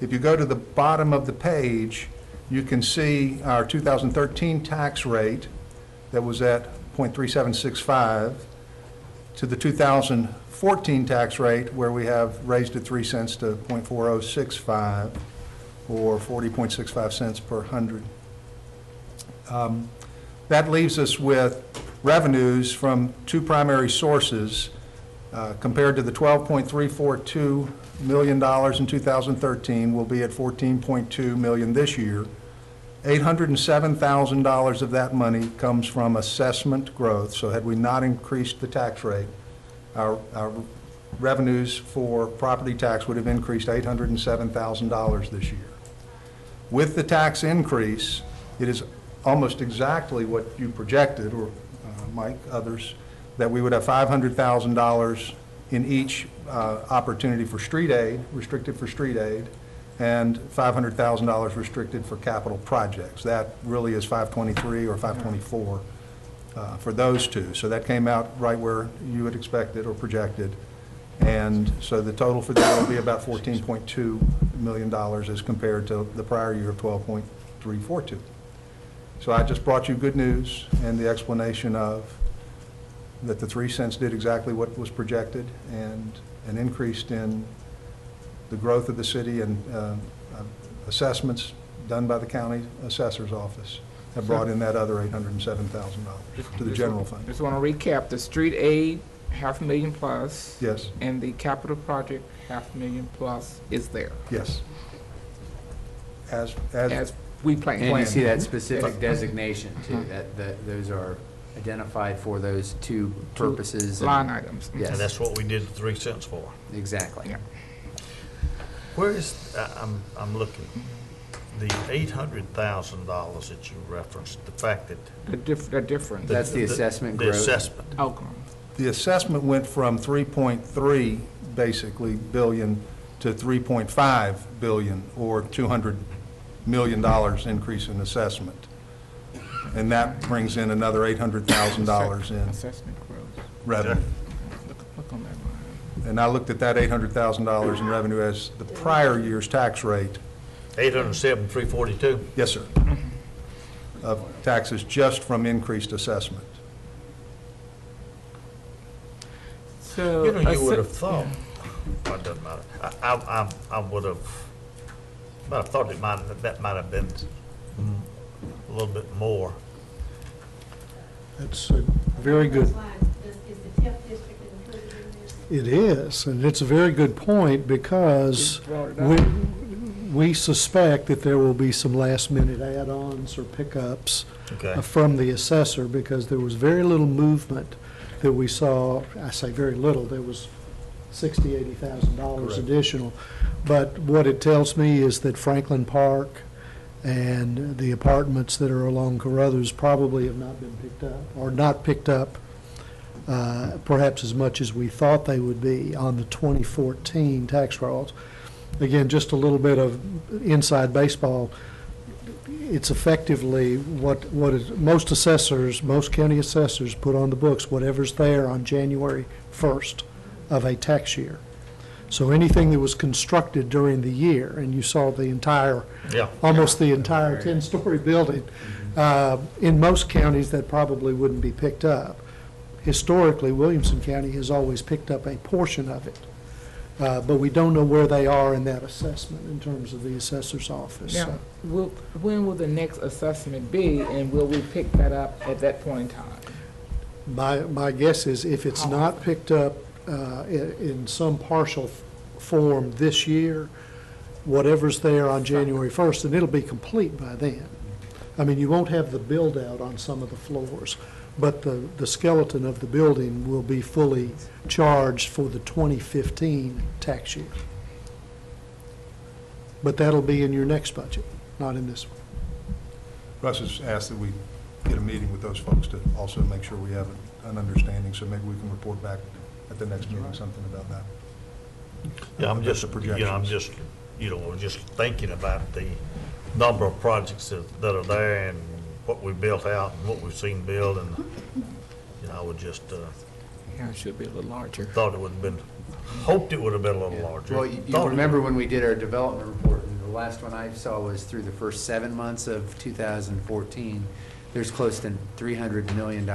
If you go to the bottom of the page, you can see our 2013 tax rate that was at .3765 to the 2014 tax rate, where we have raised it 3 cents to .4065, or 40.65 cents per hundred. That leaves us with revenues from two primary sources, compared to the $12.342 million in 2013, we'll be at $14.2 million this year. $807,000 of that money comes from assessment growth. So had we not increased the tax rate, our revenues for property tax would have increased $807,000 this year. With the tax increase, it is almost exactly what you projected, or Mike, others, that we would have $500,000 in each opportunity for street aid, restricted for street aid, and $500,000 restricted for capital projects. That really is 523 or 524 for those two. So that came out right where you had expected or projected. And so the total for that will be about $14.2 million as compared to the prior year of $12.342. So I just brought you good news and the explanation of that the 3 cents did exactly what was projected, and an increase in the growth of the city and assessments done by the county assessor's office have brought in that other $807,000 to the general fund. Just want to recap, the street aid, $500,000 plus. Yes, And the capital project, $500,000 plus is there, yes. As we plan. And you see that specific designation too, that those are identified for those two purposes. Line items. Yes. And that's what we did the 3 cents for. Exactly. Yeah. Where is, I'm looking, the $800,000 that you referenced, the fact that. The difference. That's the assessment growth. The assessment. Outcome. the assessment went from 3.3 basically billion to 3.5 billion, or $200 million increase in assessment. And that brings in another $800,000 in Assessment growth. revenue. Look on that line. And I looked at that $800,000 in revenue as the prior year's tax rate. 807,342. Yes, sir. Of taxes just from increased assessment. So. You know, you would have thought, well, it doesn't matter. I would have, but I thought that might have been a little bit more. That's a very good. Is the TIF district included in this? It is, and it's a very good point, because we suspect that there will be some last-minute add-ons or pickups Okay. from the assessor, because there was very little movement that we saw. I say very little, there was $60,000, $80,000 Correct. additional. But what it tells me is that Franklin Park and the apartments that are along Carruthers probably have not been picked up, or not picked up perhaps as much as we thought they would be on the 2014 tax rolls. Again, just a little bit of inside baseball. It's effectively what is, most assessors, most county assessors put on the books whatever's there on January 1st of a tax year. So anything that was constructed during the year, and you saw the entire, Yeah. almost the entire 10-story building, in most counties, that probably wouldn't be picked up. Historically, Williamson County has always picked up a portion of it, but we don't know where they are in that assessment in terms of the assessor's office. Now, when will the next assessment be, and will we pick that up at that point in time? My guess is if it's not picked up in some partial form this year, whatever's there on January 1st, and it'll be complete by then. I mean, you won't have the build-out on some of the floors, but the skeleton of the building will be fully charged for the 2015 tax year. But that'll be in your next budget, not in this one. Russ has asked that we get a meeting with those folks to also make sure we have an understanding, so maybe we can report back at the next meeting something about that. Yeah, I'm just, The I'm projections. just, just thinking about the number of projects that are there and what we built out and what we've seen build, and, I would just, Yeah, it should be a little larger. thought it would have been, hoped it would have been a little larger. Well, you Thought it remember would- when we did our development report, and the last one I saw was through the first 7 months of 2014. there's close to $300 million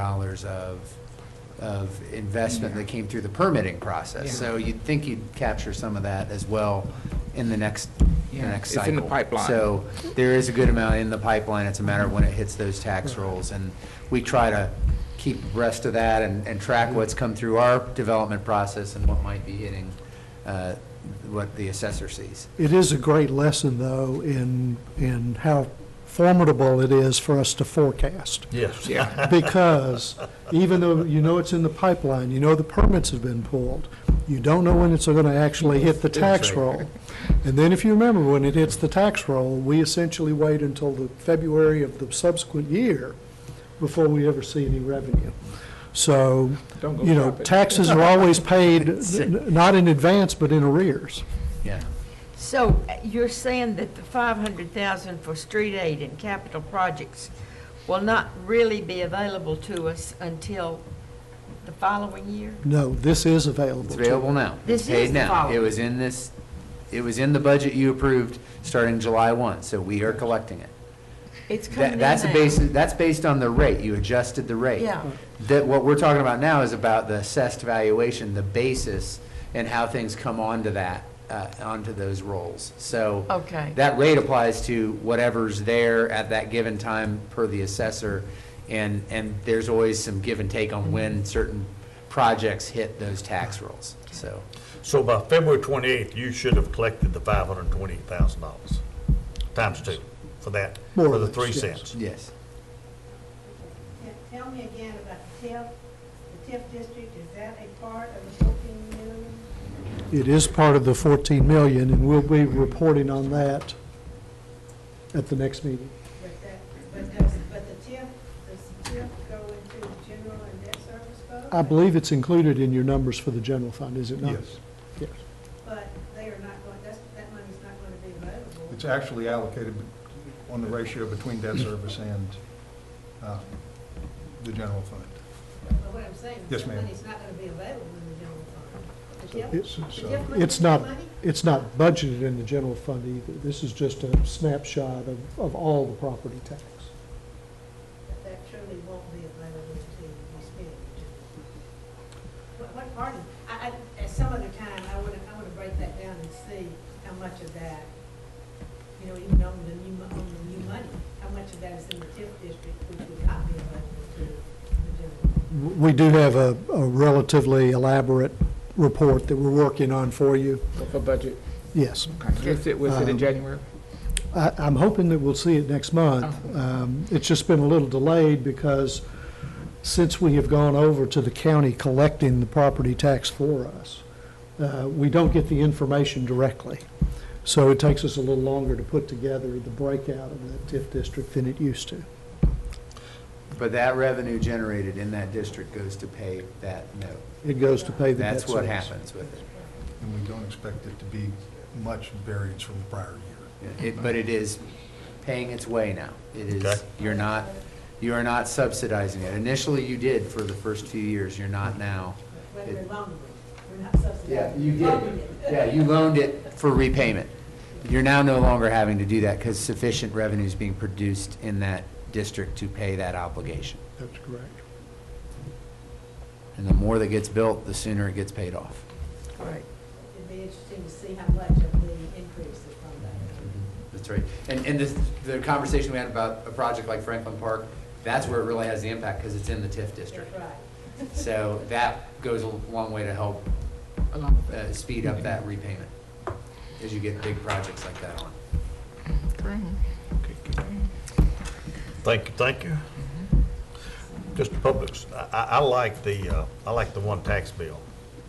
of investment that came through the permitting process. Yeah. So you'd think you'd capture some of that as well in the next It's cycle. in the pipeline. So there is a good amount in the pipeline. It's a matter of when it hits those tax rolls. And we try to keep abreast of that and track what's come through our development process and what might be hitting what the assessor sees. It is a great lesson, though, in how formidable it is for us to forecast. Yes. Yeah. Because even though you know it's in the pipeline, you know the permits have been pulled, you don't know when it's going to actually hit the tax roll. And then if you remember, when it hits the tax roll, we essentially wait until the February of the subsequent year before we ever see any revenue. So, Don't go you know, drop it. taxes are always paid, not in advance, but in arrears. Yeah. So you're saying that the 500,000 for street aid and capital projects will not really be available to us until the following year? No, this is available. It's to available now. This It's paid is the now. following. It was in the budget you approved starting July 1, so we are collecting it. It's coming in That's now. that's based on the rate. You adjusted the rate. Yeah. What we're talking about now is about the assessed valuation, the basis, and how things come onto that, onto those rolls. So Okay. that rate applies to whatever's there at that given time per the assessor, and there's always some give and take on when certain projects hit those tax rolls, so. So by February 28th, you should have collected the $528,000 times 2 for that, More for or the less, 3 yes. cents. Yes. Tell me again about the TIF district, is that a part of the 14 million? It is part of the 14 million, and we'll be reporting on that at the next meeting. But the TIF, does TIF go into general and debt service fund? I believe it's included in your numbers for the general fund, is it not? Yes. Yes. But they are not going, that money's not going to be available. It's actually allocated on the ratio between debt service and the general fund. But what I'm saying is Yes, that ma'am. money's not going to be available in the general fund. The TIF, It's- the so- TIF money, It's the not, money? it's not budgeted in the general fund either. This is just a snapshot of all the property tax. That truly won't be available to be spent. What part of, at some other time, I want to break that down and see how much of that, you know, even on the new money, how much of that is in the TIF district, which would not be available to the general. We do have a relatively elaborate report that we're working on for you. For budget. Yes. We'll sit in January? I'm hoping that we'll see it next month. It's just been a little delayed because since we have gone over to the county collecting the property tax for us, we don't get the information directly. So it takes us a little longer to put together the breakout of the TIF district than it used to. But that revenue generated in that district goes to pay that note. It goes to pay the debt That's what service. happens with it. And we don't expect it to be much variance from the prior year. But it is paying its way now. It is, Okay. you are not subsidizing it. Initially, you did for the first few years, you're not now. When It- we're loaning it, we're not subsidizing. Yeah, you Loaning did. it. Yeah, you loaned it for repayment. You're now no longer having to do that because sufficient revenue is being produced in that district to pay that obligation. That's correct. And the more that gets built, the sooner it gets paid off. Right. It'd be interesting to see how much of the increase is from that. That's right. And the conversation we had about a project like Franklin Park, that's where it really has the impact because it's in the TIF district. That's right. So that goes a long way to help Along with that. speed up that repayment as you get big projects like that on. Thank you. Just Publix, I like the one tax bill.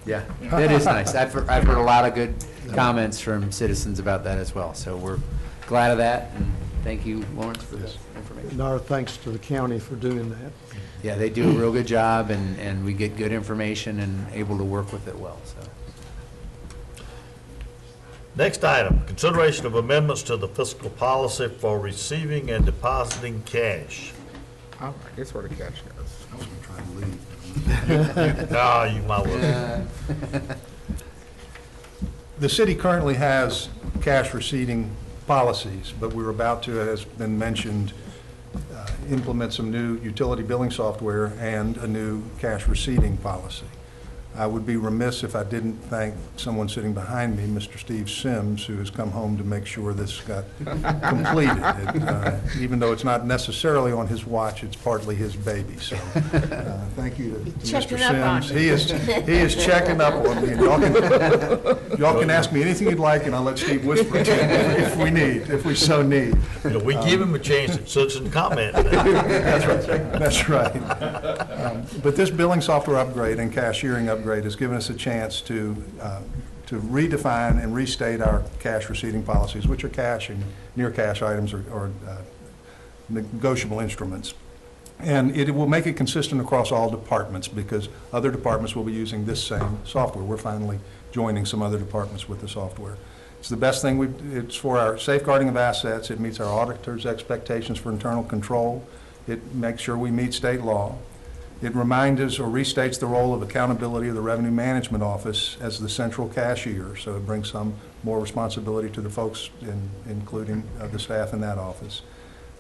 Yeah, that is nice. I've heard a lot of good comments from citizens about that as well. So we're glad of that, and thank you, Lawrence, for this information. And our thanks to the county for doing that. Yeah, they do a real good job, and we get good information and able to work with it well, so. Next item, consideration of amendments to the fiscal policy for receiving and depositing cash. All right, that's where the cash goes. I was going to try to leave. No, you might well. The city currently has cash receiving policies, but we're about to, as has been mentioned, implement some new utility billing software and a new cash receipting policy. I would be remiss if I didn't thank someone sitting behind me, Mr. Steve Sims, who has come home to make sure this got completed. Even though it's not necessarily on his watch, it's partly his baby. So thank you to Mr. Checking up on Sims. He is checking up on me. And y'all can ask me anything you'd like, and I'll let Steve whisper it to you if we so need. You know, we give him a chance to citizen comment. That's right. That's right. But this billing software upgrade and cashiering upgrade has given us a chance to redefine and restate our cash receipting policies, which are cash and near cash items or negotiable instruments. And it will make it consistent across all departments because other departments will be using this same software. We're finally joining some other departments with the software. It's the best thing it's for our safeguarding of assets. It meets our auditors' expectations for internal control. It makes sure we meet state law. It reminds us or restates the role of accountability of the Revenue Management Office as the central cashier, so it brings some more responsibility to the folks, including the staff in that office.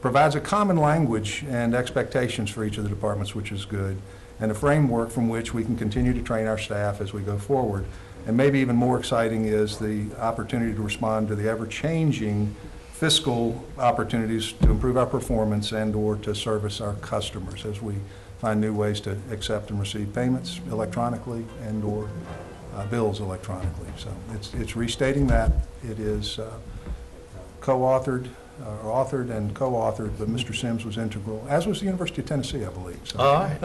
Provides a common language and expectations for each of the departments, which is good, and a framework from which we can continue to train our staff as we go forward. And maybe even more exciting is the opportunity to respond to the ever-changing fiscal opportunities to improve our performance and/or to service our customers as we find new ways to accept and receive payments electronically and/or bills electronically. So it's restating that. It is co-authored, or authored and co-authored, but Mr. Sims was integral, as was the University of Tennessee, I believe. So All right.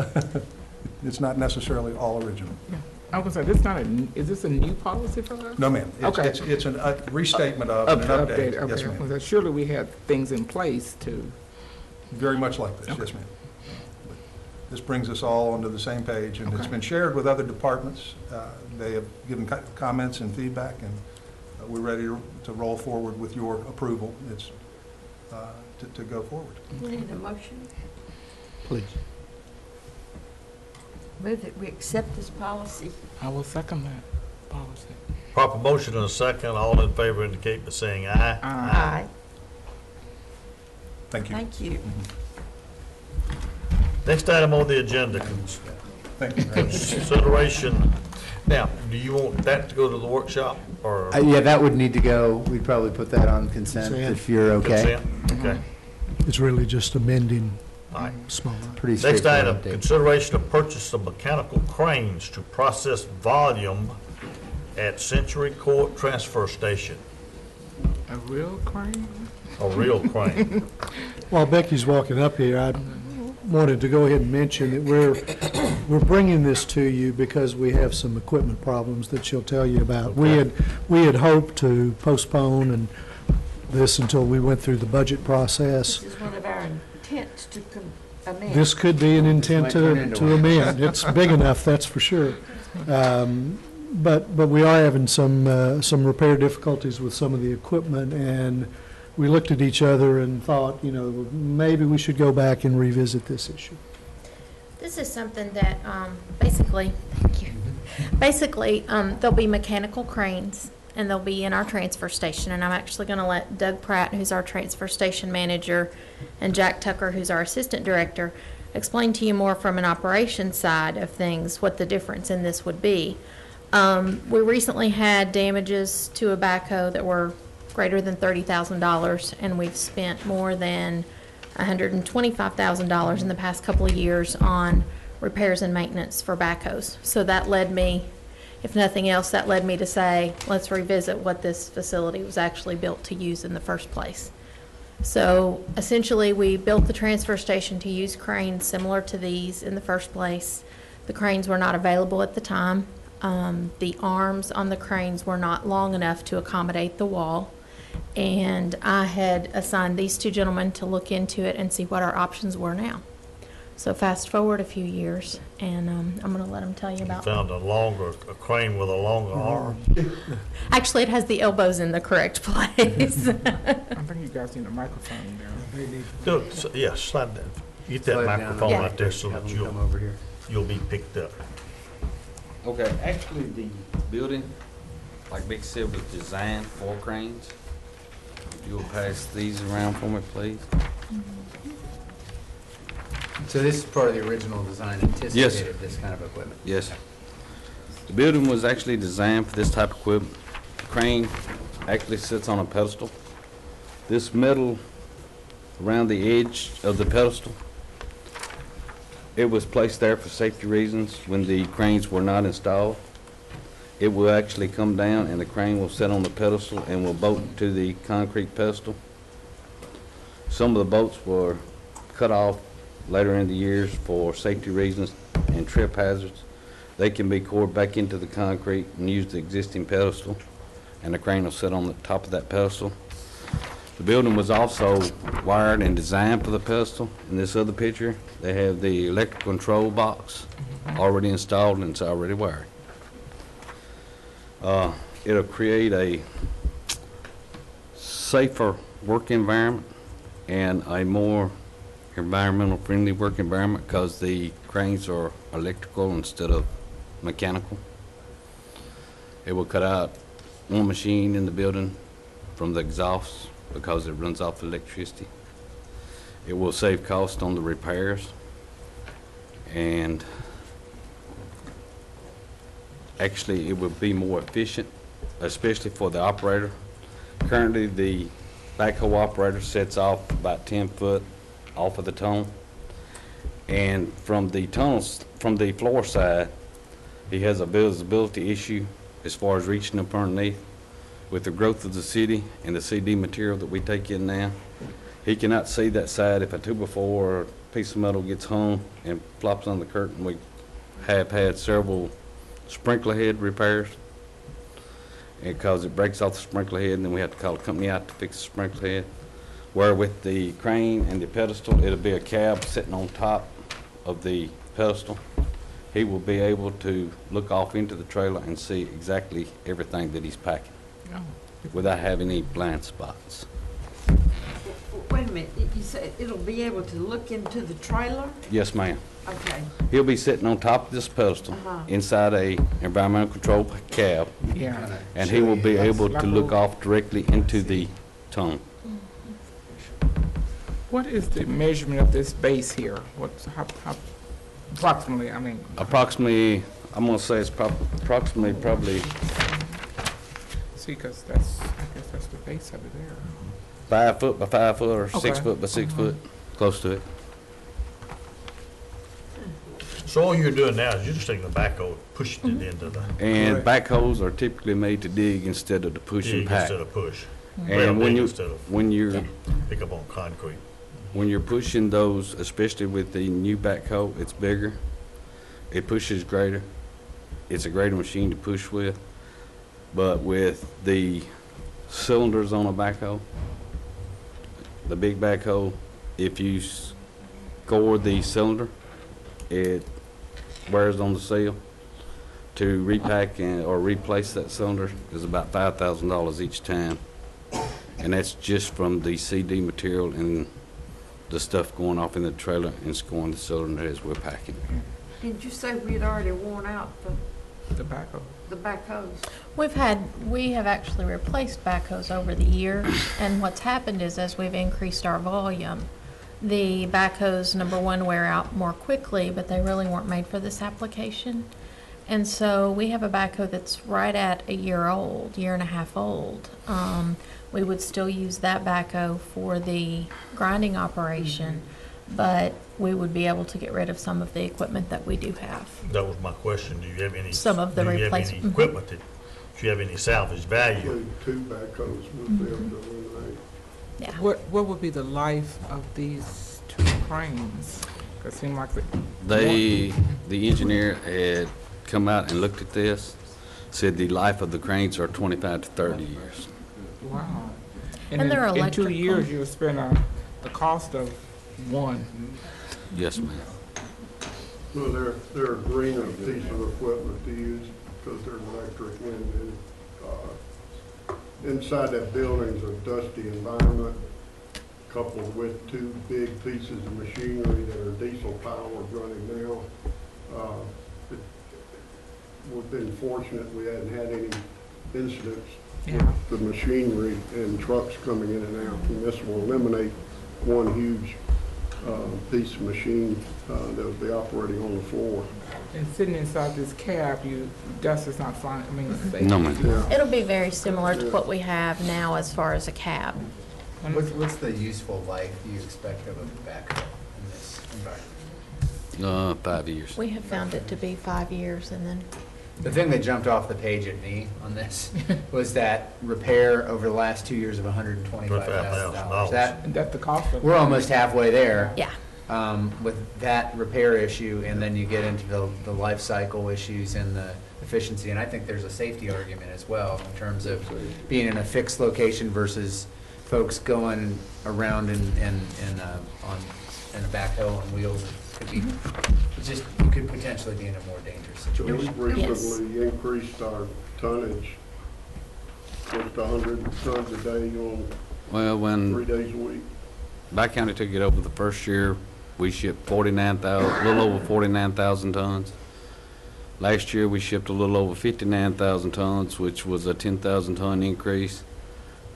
it's not necessarily all original. Yeah. I was gonna say, is this a new policy for us? No, ma'am. Okay. It's a restatement of and an update. Okay. Yes, ma'am. Well, surely we had things in place to, Very much like this, Okay. yes, ma'am. This brings us all onto the same page, and it's Okay. been shared with other departments. They have given comments and feedback, and we're ready to roll forward with your approval. It's to go forward. We need a motion. Please. Move that we accept this policy. I will second that policy. Proper motion and a second. All in favor indicate by saying aye. Aye. Thank you. Thank you. Next item on the agenda, Thank you. consideration. Now, do you want that to go to the workshop or Yeah, that would need to go, we'd probably put that on consent Consent. if you're okay. consent? Okay, It's really just amending all right. small. Pretty Next straightforward item, update. consideration of purchase of mechanical cranes to process volume at Century Court Transfer Station. A real crane? A real crane. While Becky's walking up here, I wanted to go ahead and mention that we're bringing this to you because we have some equipment problems that she'll tell you about. We had hoped to postpone and this until we went through the budget process. This is one of our intents to amend. This could be an intent Might turn into to one. amend. It's big enough, that's for sure. But we are having some repair difficulties with some of the equipment, and we looked at each other and thought, maybe we should go back and revisit this issue. This is something that, basically, thank you. Basically, there'll be mechanical cranes, and they'll be in our transfer station, and I'm actually gonna let Doug Pratt, who's our transfer station manager, and Jack Tucker, who's our assistant director, explain to you more from an operations side of things, what the difference in this would be. We recently had damages to a backhoe that were greater than $30,000, and we've spent more than $125,000 in the past couple of years on repairs and maintenance for backhoes. So that led me, if nothing else, that led me to say, let's revisit what this facility was actually built to use in the first place. So essentially, we built the transfer station to use cranes similar to these in the first place. The cranes were not available at the time. The arms on the cranes were not long enough to accommodate the wall. And I had assigned these two gentlemen to look into it and see what our options were now. So fast forward a few years, and I'm going to let them tell you about. Found a crane with a longer arm. Actually, it has the elbows in the correct place. I think you guys need a microphone there. Yeah, slide that. Get that Slide down microphone Yeah. out there so Have that them come over here. you'll be picked up. Okay, actually, the building, like Vic said, was designed for cranes. You'll pass these around for me, please. So this is part of the original design anticipated this kind of equipment? Yes. The building was actually designed for this type of equipment. The crane actually sits on a pedestal. This metal around the edge of the pedestal, it was placed there for safety reasons when the cranes were not installed. It will actually come down and the crane will sit on the pedestal and will bolt to the concrete pedestal. Some of the bolts were cut off later in the years for safety reasons and trip hazards. They can be cored back into the concrete and use the existing pedestal, and the crane will sit on the top of that pedestal. The building was also wired and designed for the pedestal. In this other picture, they have the electrical control box already installed and it's already wired. It'll create a safer work environment and a more environmental friendly work environment because the cranes are electrical instead of mechanical. It will cut out one machine in the building from the exhaust because it runs off electricity. It will save cost on the repairs, and actually it will be more efficient, especially for the operator. Currently, the backhoe operator sets off about 10 foot off of the tunnel, and from the tunnels, from the floor side, he has a visibility issue as far as reaching up underneath. With the growth of the city and the CD material that we take in now, he cannot see that side. If a 2x4 or a piece of metal gets hung and flops on the curtain, we have had several sprinkler head repairs because it breaks off the sprinkler head and then we have to call a company out to fix the sprinkler head. Where with the crane and the pedestal, it'll be a cab sitting on top of the pedestal. He will be able to look off into the trailer and see exactly everything that he's packing without having any blind spots. Wait a minute, you said it'll be able to look into the trailer? Yes, ma'am. Okay. He'll be sitting on top of this pedestal inside a environmental control cab, Yeah. and he will be able to look off directly into the tunnel. What is the measurement of this base here? What's, how approximately, I mean? Approximately, I'm gonna say it's approximately probably See, because that's, I guess that's the base of it there. 5 foot by 5 foot or 6 Okay. foot by 6 foot, close to it. So all you're doing now is you're just taking the backhoe, pushing it into the And backhoes are typically made to dig instead of to push and dig pack. instead of push. And when Dig you, instead of when you're, pick up on concrete. when you're pushing those, especially with the new backhoe, it's bigger. It pushes greater. It's a greater machine to push with. But with the cylinders on a backhoe, the big backhoe, if you score the cylinder, it wears on the seal. To repack or replace that cylinder is about $5,000 each time. And that's just from the CD material and the stuff going off in the trailer and scoring the cylinder as we're packing. Did you say we had already worn out The backhoe. the backhoes? We have actually replaced backhoes over the years, and what's happened is as we've increased our volume, the backhoes, number one, wear out more quickly, but they really weren't made for this application. And so we have a backhoe that's right at a year old, year and a half old. We would still use that backhoe for the grinding operation, but we would be able to get rid of some of the equipment that we do have. That was my question. Do you have any? Some of the do you have any replacement- mhm. equipment that, do you have any salvage value? Two backhoes would be able to eliminate. Yeah. What would be the life of these two cranes? 'Cause it seemed like The engineer had come out and looked at this, said the life of the cranes are 25 to 30 years. wow. And they're in 2 electrical. years, you'll spend the cost of one. Yes, ma'am. Well, they're a greener piece of equipment to use because they're electric and inside that building's a dusty environment coupled with two big pieces of machinery that are diesel powered running now. We've been fortunate we hadn't had any incidents Yeah. with the machinery and trucks coming in and out. And this will eliminate one huge piece of machine that would be operating on the floor. And sitting inside this cab, dust is not flying, I mean, safe. No, ma'am. Yeah. It'll be very similar to what we have now as far as a cab. What's the useful life you expect of a backhoe in this environment? 5 years. We have found it to be 5 years, and then The thing that jumped off the page at me on this was that repair over the last 2 years of $125,000. That, That's the cost of it. we're almost halfway there. yeah. With that repair issue, and then you get into the life cycle issues and the efficiency, and I think there's a safety argument as well in terms of being in a fixed location versus folks going around in a backhoe on wheels. It could be, it's just, you could potentially be in a more dangerous situation. We recently increased our tonnage, just 100 tons a day on Well, 3 when days a week. Bi-County took it over the first year, we shipped a little over 49,000 tons. Last year, we shipped a little over 59,000 tons, which was a 10,000 ton increase.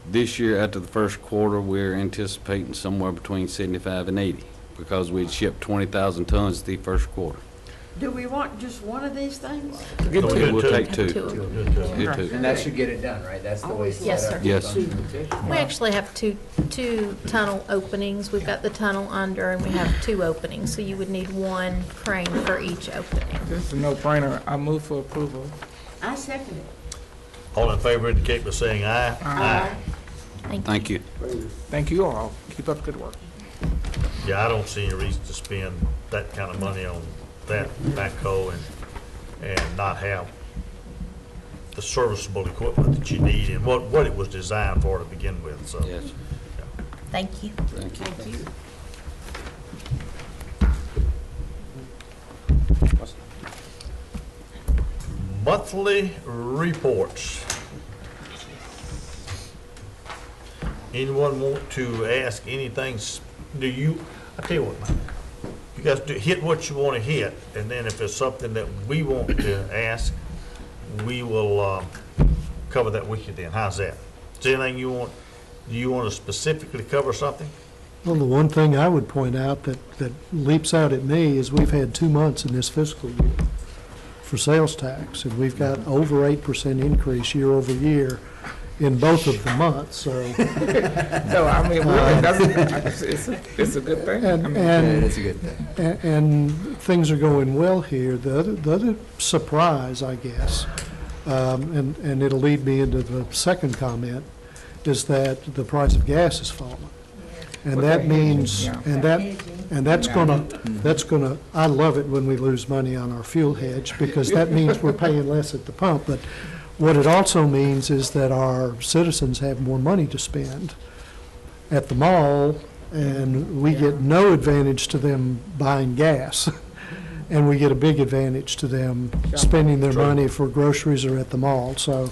This year, after the first quarter, we're anticipating somewhere between 75 and 80 because we'd shipped 20,000 tons the first quarter. Do we want just one of these things? Get No, to we We'll Two. take two. Two. Get two. And that should get it done, right? That's the way it's Yes, set sir. up. Yes. We actually have two tunnel openings. We've got the tunnel under, and we have 2 openings, so you would need 1 crane for each opening. This is a no-brainer. I move for approval. I second it. All in favor indicate by saying aye. Aye. Thank you. Thank you all. Keep up the good work. Yeah, I don't see any reason to spend that kind of money on that backhoe and not have the serviceable equipment that you need and what it was designed for to begin with, so. Yes. Thank you. Thank you. Thank you. Monthly reports. Anyone want to ask anything? I tell you what, man, you guys hit what you want to hit, and then if there's something that we want to ask, we will cover that with you then. How's that? Is there anything you want, do you want to specifically cover something? Well, the one thing I would point out that leaps out at me is we've had 2 months in this fiscal year for sales tax, and we've got over 8% increase year over year in both of the months, so. No, I mean, really, it's a good thing. I mean, And, It's a good thing. and things are going well here. The other surprise, I guess, and it'll lead me into the second comment, is that the price of gas has fallen. And With that that means, hedging, and that's gonna, I love it when we lose money on our fuel hedge, because that means we're paying less at the pump. But what it also means is that our citizens have more money to spend at the mall, and we get no advantage to them buying gas. And we get a big advantage to them spending their True. money for groceries or at the mall. So,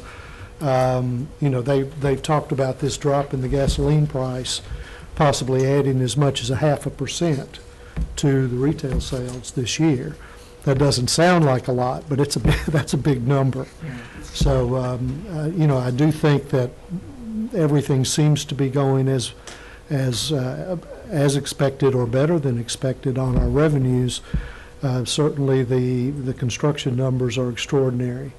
they've talked about this drop in the gasoline price possibly adding as much as 0.5% to the retail sales this year. That doesn't sound like a lot, but that's a big number. So, I do think that everything seems to be going as expected or better than expected on our revenues. Certainly, the construction numbers are extraordinary.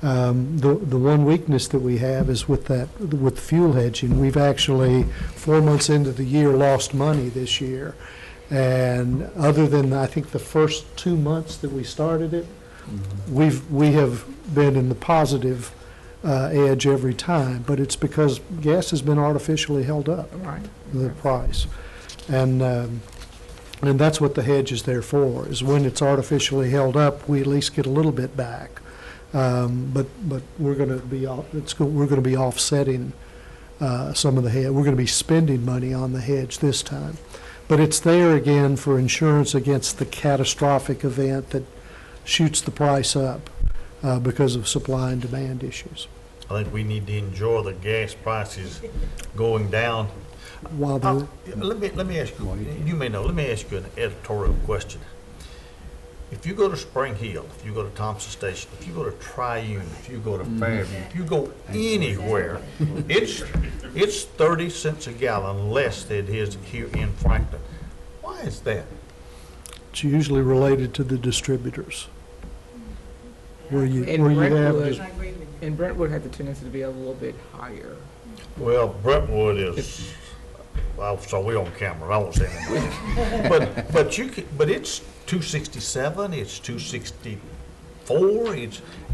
The one weakness that we have is with fuel hedging. We've actually, 4 months into the year, lost money this year. And other than, I think, the first 2 months that we started it, we have been in the positive edge every time. But it's because gas has been artificially held up, Right. the price. And that's what the hedge is there for, is when it's artificially held up, we at least get a little bit back. But we're going to be offsetting some of the hedge. We're going to be spending money on the hedge this time. But it's there again for insurance against the catastrophic event that shoots the price up because of supply and demand issues. I think we need to enjoy the gas prices going down. While Let me ask you, you may know, let me ask you an editorial question. If you go to Spring Hill, if you go to Thompson Station, if you go to Triune, if you go to Fairview, if you go anywhere, it's 30 cents a gallon less than it is here in Franklin. Why Why is that? It's usually related to the distributors. Where you In have, Brentwood, dis- I agree with you. and Brentwood has a tendency to be a little bit higher. Well, Brentwood is, well, so we on camera, I won't say anything. But it's 267, it's 264,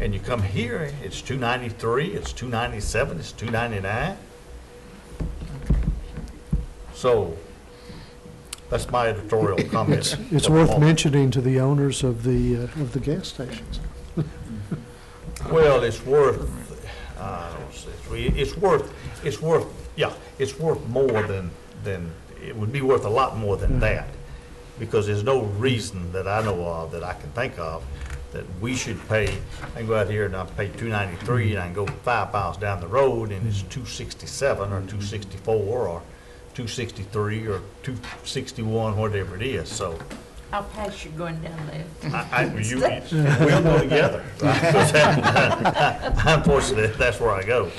and you come here, it's 293, it's 297, it's 299. So, that's my editorial comments. it's worth mentioning to the owners of the gas stations. Well, it's worth, it's worth more than, it would be worth a lot more than that. Because there's no reason that I know of, that I can think of, that we should pay, I can go out here and I pay $293 and I can go 5 miles down the road and it's $267 or $264 or $263 or $261, whatever it is, so. How fast you going down there? We'll go together. Unfortunately, that's where I go.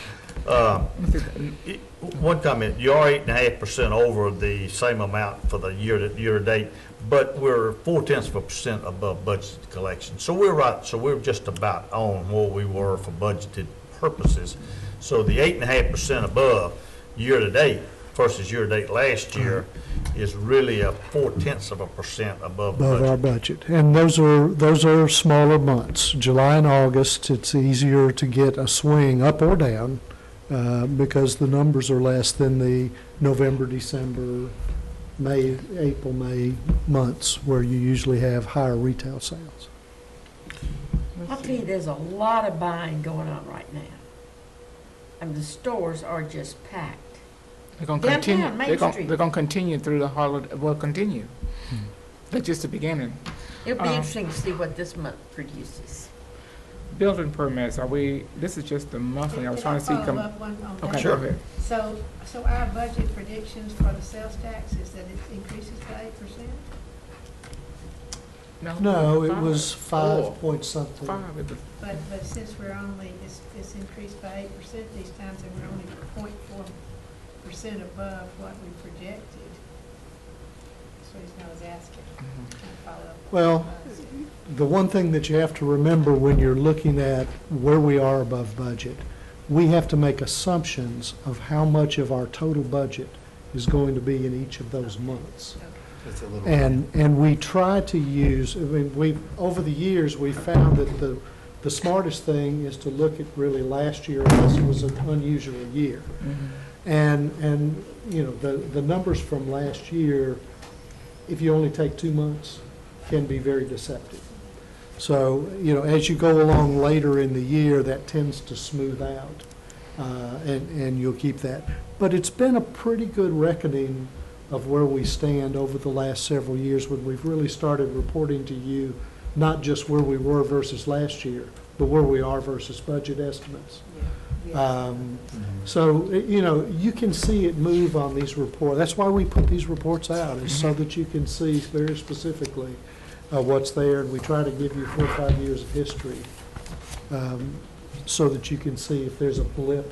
One comment, you are 8.5% over the same amount for the year to date, but we're 0.4% above budgeted collection. So we're right, so we're just about on where we were for budgeted purposes. So the 8.5% above year to date versus year to date last year is really a 0.4% above Our budget. budget. And those are smaller months. July and August, it's easier to get a swing up or down because the numbers are less than the November, December, April, May months where you usually have higher retail sales. I'll tell you, there's a lot of buying going on right now. And the stores are just packed. They're gonna Downtown, continue, Main Street. they're gonna continue through the holiday, well, continue. That's just the beginning. It'll be Uh, interesting to see what this month produces. Building permits, this is just the monthly, I was trying to see. Can I follow up on that? Okay, go ahead. So our budget predictions for the sales tax is that it increases to 8%? No, it was Four. 5 point something. Five, it was- But since we're only, it's increased by 8% these times, and we're only 0.4% above what we projected. So he's not asking. Trying to follow up. Well, the one thing that you have to remember when you're looking at where we are above budget, we have to make assumptions of how much of our total budget is going to be in each of those months. It's a little. And we try to use, I mean, over the years, we found that the smartest thing is to look at really last year, unless it was an unusual year. And, you know, the numbers from last year, if you only take 2 months, can be very deceptive. So, you know, as you go along later in the year, that tends to smooth out, and you'll keep that. But it's been a pretty good reckoning of where we stand over the last several years when we've really started reporting to you, not just where we were versus last year, but where we are versus budget estimates. So, you know, you can see it move on these reports. That's why we put these reports out, is so that you can see very specifically what's there, and we try to give you 4 or 5 years of history so that you can see if there's a blip,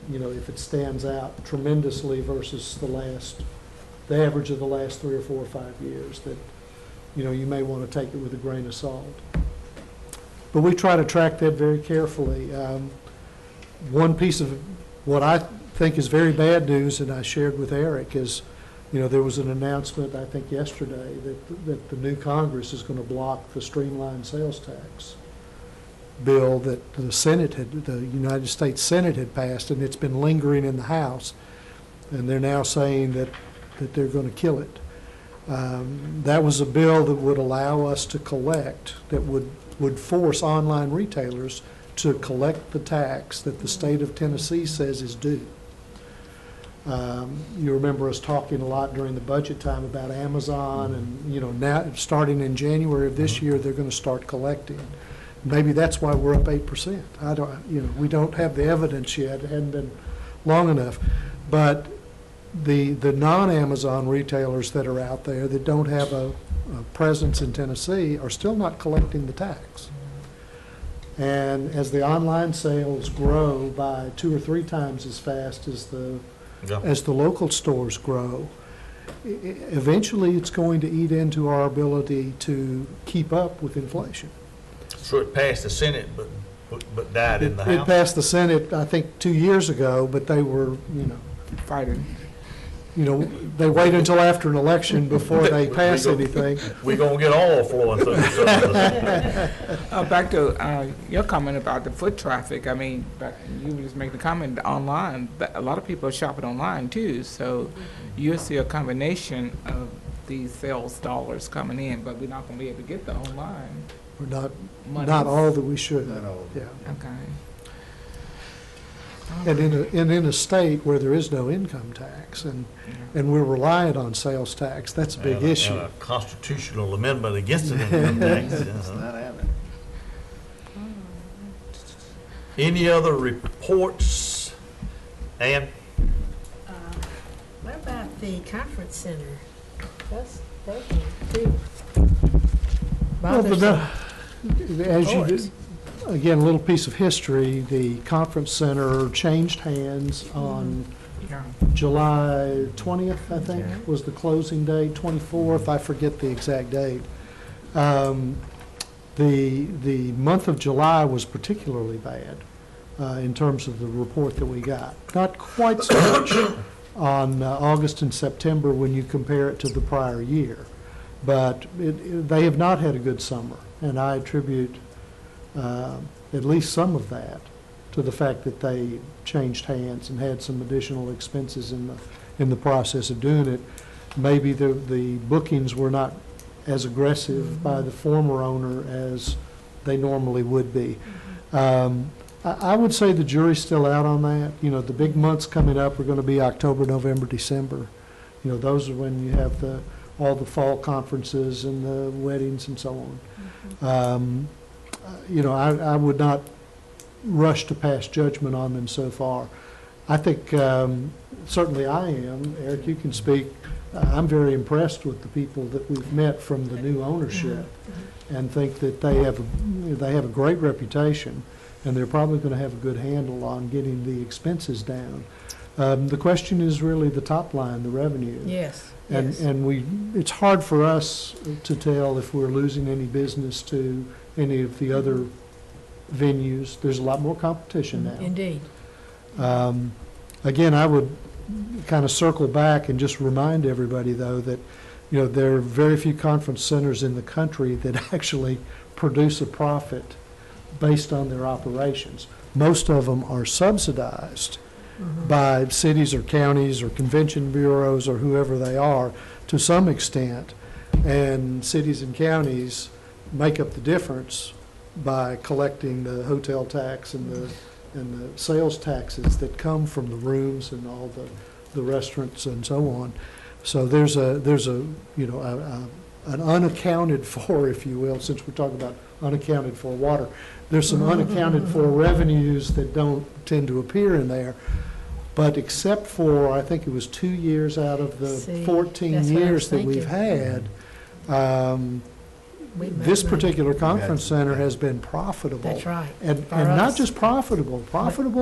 you know, if it stands out tremendously versus the average of the last 3 or 4 or 5 years, that, you know, you may want to take it with a grain of salt. But we try to track that very carefully. One piece of what I think is very bad news, and I shared with Eric, is, you know, there was an announcement, I think yesterday, that the new Congress is going to block the streamlined sales tax bill that the United States Senate had passed, and it's been lingering in the House, and they're now saying that they're going to kill it. That was a bill that would allow us to collect, that would force online retailers to collect the tax that the state of Tennessee says is due. You remember us talking a lot during the budget time about Amazon, and, you know, now, starting in January of this year, they're going to start collecting. Maybe that's why we're up 8%. We don't have the evidence yet. It hadn't been long enough. But the non-Amazon retailers that are out there that don't have a presence in Tennessee are still not collecting the tax. And as the online sales grow by 2 or 3 times as fast as the local stores grow, eventually it's going to eat into our ability to keep up with inflation. So it passed the Senate, but died in the It House? passed the Senate, I think, 2 years ago, but they were, Fighting. they wait until after an election before they pass We go- anything. We're gonna get oil flowing through this. Back to your comment about the foot traffic, I mean, you were just making the comment online, but a lot of people are shopping online too, so you'll see a combination of these sales dollars coming in, but we're not gonna be able to get the online We're not money. all that we should. Yeah. Okay. And in a state where there is no income tax and we're reliant on sales tax, that's a big And issue. a constitutional amendment against it. Any other reports? Ann? What about the conference center? That's too. Well, as you Boards. did, again, a little piece of history, the conference center changed hands on Yeah. July 20th, I think, was the closing date, 24th, I forget the exact date. The month of July was particularly bad in terms of the report that we got. Not quite so much on August and September when you compare it to the prior year, but they have not had a good summer, and I attribute at least some of that to the fact that they changed hands and had some additional expenses in the process of doing it. Maybe the bookings were not as aggressive by the former owner as they normally would be. I would say the jury's still out on that. The big months coming up are going to be October, November, December. Those are when you have all the fall conferences and the weddings and so on. I would not rush to pass judgment on them so far. I think, certainly I am. Eric, you can speak. I'm very impressed with the people that we've met from the new ownership and think that they have a great reputation, and they're probably going to have a good handle on getting the expenses down. The question is really the top line, the revenue. Yes. And it's hard for us to tell if we're losing any business to any of the other venues. There's a lot more competition now. Indeed. Again, I would kind of circle back and just remind everybody, though, that there are very few conference centers in the country that actually produce a profit based on their operations. Most of them are subsidized by cities or counties or convention bureaus or whoever they are to some extent, and cities and counties make up the difference by collecting the hotel tax and the sales taxes that come from the rooms and all the restaurants and so on. So there's an unaccounted for, if you will, since we're talking about unaccounted for water, there's some unaccounted for revenues that don't tend to appear in there. But except for, I think it was 2 years out of the 14 years that we've had, this particular conference center has been profitable. That's right. And For not us. just profitable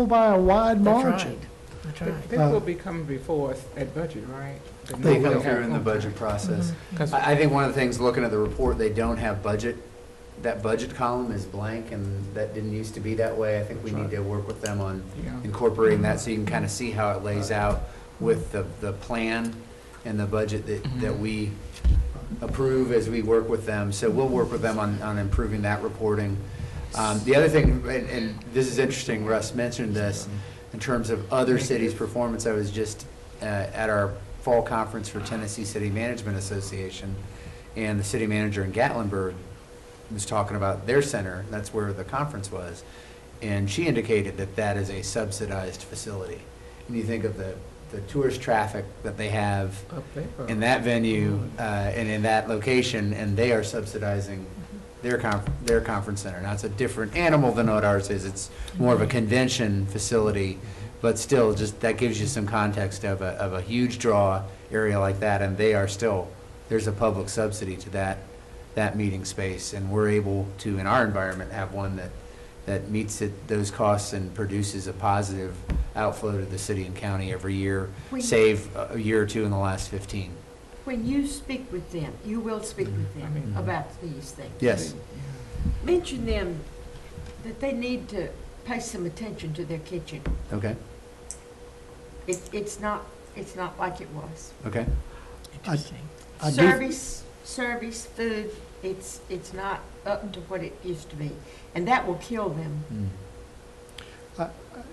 by a wide That's margin. right. That's right. They will be coming before us at budget, right? They come through in the budget process. I think one of the things, looking at the report, they don't have budget. That budget column is blank, and that didn't used to be that way. I think we need to work with them on incorporating that so you can kind of see how it lays out with the plan and the budget that we approve as we work with them. So we'll work with them on improving that reporting. The other thing, and this is interesting, Russ mentioned this, in terms of other cities' performance. I was just at our fall conference for Tennessee City Management Association, and the city manager in Gatlinburg was talking about their center. That's where the conference was. And she indicated that that is a subsidized facility. And you think of the tourist traffic that they have in that venue and in that location, and they are subsidizing their conference center. Now, it's a different animal than what ours is. It's more of a convention facility, but still, just that gives you some context of a huge draw area like that, and they are still, there's a public subsidy to that meeting space, and we're able to, in our environment, have one that meets those costs and produces a positive outflow to the city and county every year, save a year or two in the last 15. when you speak with them, you will speak with them about these things. Yes. Mention them that they need to pay some attention to their kitchen. Okay, It's not like it was. okay. I do- Service, food, it's not up to what it used to be. And that will kill them.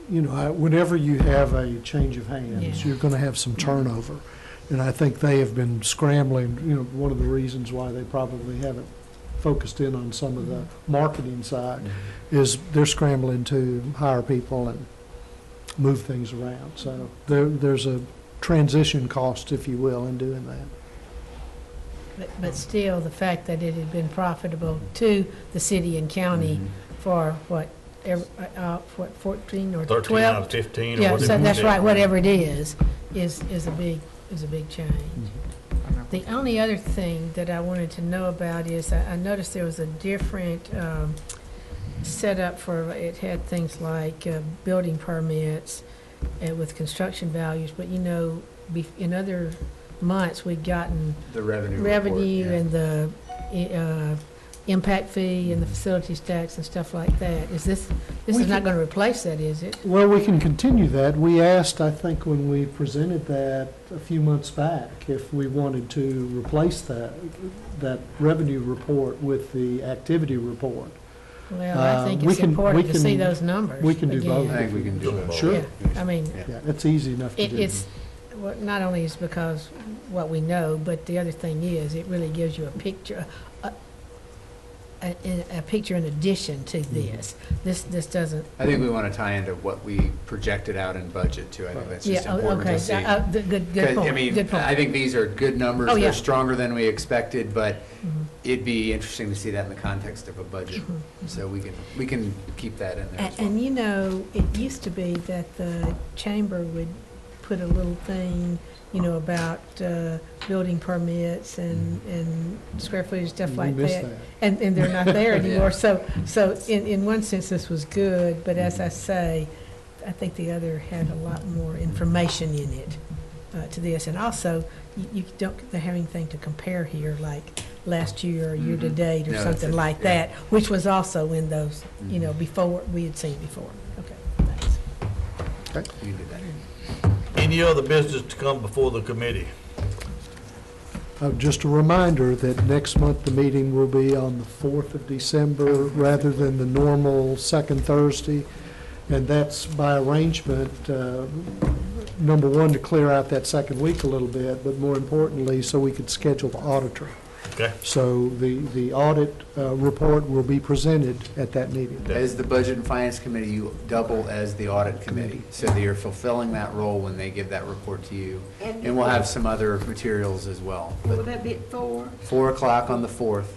You know, whenever you have a change of hands, Yeah. you're going to have some turnover. And I think they have been scrambling, you know, one of the reasons why they probably haven't focused in on some of the marketing side is they're scrambling to hire people and move things around. So there's a transition cost, if you will, in doing that. But still, the fact that it had been profitable to the city and county for what, 14 or 12? 13 out of 15 or Yeah, whatever. so that's it right, is. whatever it is a big change. The only other thing that I wanted to know about is I noticed there was a different setup for, it had things like building permits with construction values, but you know, in other months, we'd gotten The revenue report, revenue yeah. and the impact fee and the facilities tax and stuff like that. This We is not can- going to replace that, is it? Well, we can continue that. We asked, I think, when we presented that a few months back, if we wanted to replace that revenue report with the activity report. Well, I think we it's can- important we to see can- those numbers. we can do again. both. I think we can do it. Sure. Yeah, I mean, Yeah, it's easy enough to do. it's, well, not only is because what we know, but the other thing is, it really gives you a picture, a picture in addition to this. This doesn't. I think we want to tie into what we projected out in budget too. I think that's just Yeah, important okay, to see. good 'Cause, point, I mean, good point. I think these are good numbers. Oh, yeah. They're stronger than we expected, but Mhm. it'd be interesting to see that in the context of a budget. So we can keep that in there as well. And you know, it used to be that the chamber would put a little thing, you know, about building permits and square footage, stuff We like missed that. And they're not there anymore. So in one sense, this was good, but as I say, I think the other had a lot more information in it to this. And also, you don't have anything to compare here, like last year or year-to-date or No, that's something it, like yeah. that, which was also in those, you know, before, we had seen before. Okay, thanks. We can do that. Any other business to come before the committee? Just a reminder that next month the meeting will be on the 4th of December rather than the normal second Thursday. And that's by arrangement, number one, to clear out that second week a little bit, but more importantly, so we could schedule the auditor. Okay. So the audit report will be presented at that meeting. As the Budget and Finance Committee, you double as the Audit Committee. So that you're fulfilling that role when they give that report to you. And we'll have some other materials as well. Will But that be at 4? 4 o'clock on the 4th.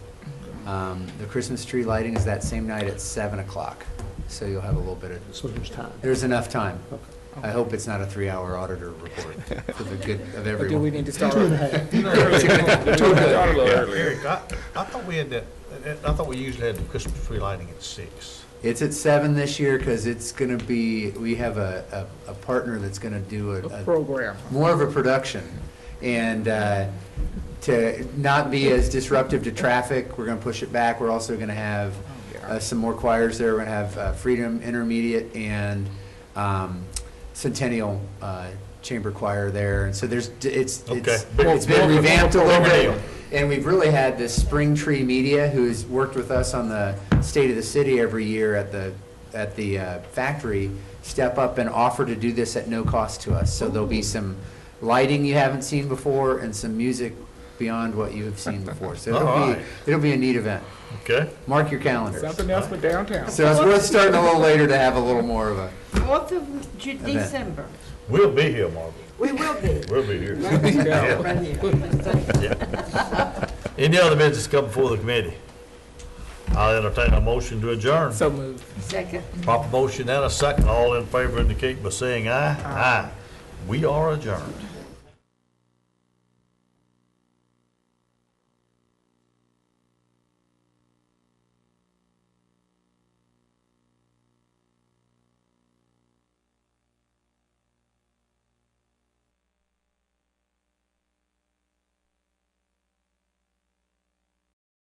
The Christmas tree lighting is that same night at 7 o'clock. So you'll have a little bit of, So there's time. there's enough time. I hope it's not a 3-hour auditor report for the good of Or do we everyone. need to start? 2.5. Eric, I thought we had that, I thought we usually had the Christmas tree lighting at 6. It's at 7 this year because it's going to be, we have a partner that's going to do A program. more of a production. And to not be as disruptive to traffic, we're going to push it back. We're also going to have some more choirs there. We're going to have Freedom Intermediate and Centennial Chamber Choir there. And so it's been revamped a little bit. And we've really had this Spring Tree Media, who's worked with us on the State of the City every year at the factory, step up and offer to do this at no cost to us. So there'll be some lighting you haven't seen before and some music beyond what you have seen before. So it'll be a neat event. Okay. Mark your calendars. Something else for downtown. So it's worth starting a little later to have a little more of a, 4th of December. We'll be here, Margaret. We will be. We'll be here. Right here. Any other business come before the committee? I'll entertain a motion to adjourn. So moved. Second. Proper motion and a second. All in favor indicate by saying aye. Aye. We are adjourned.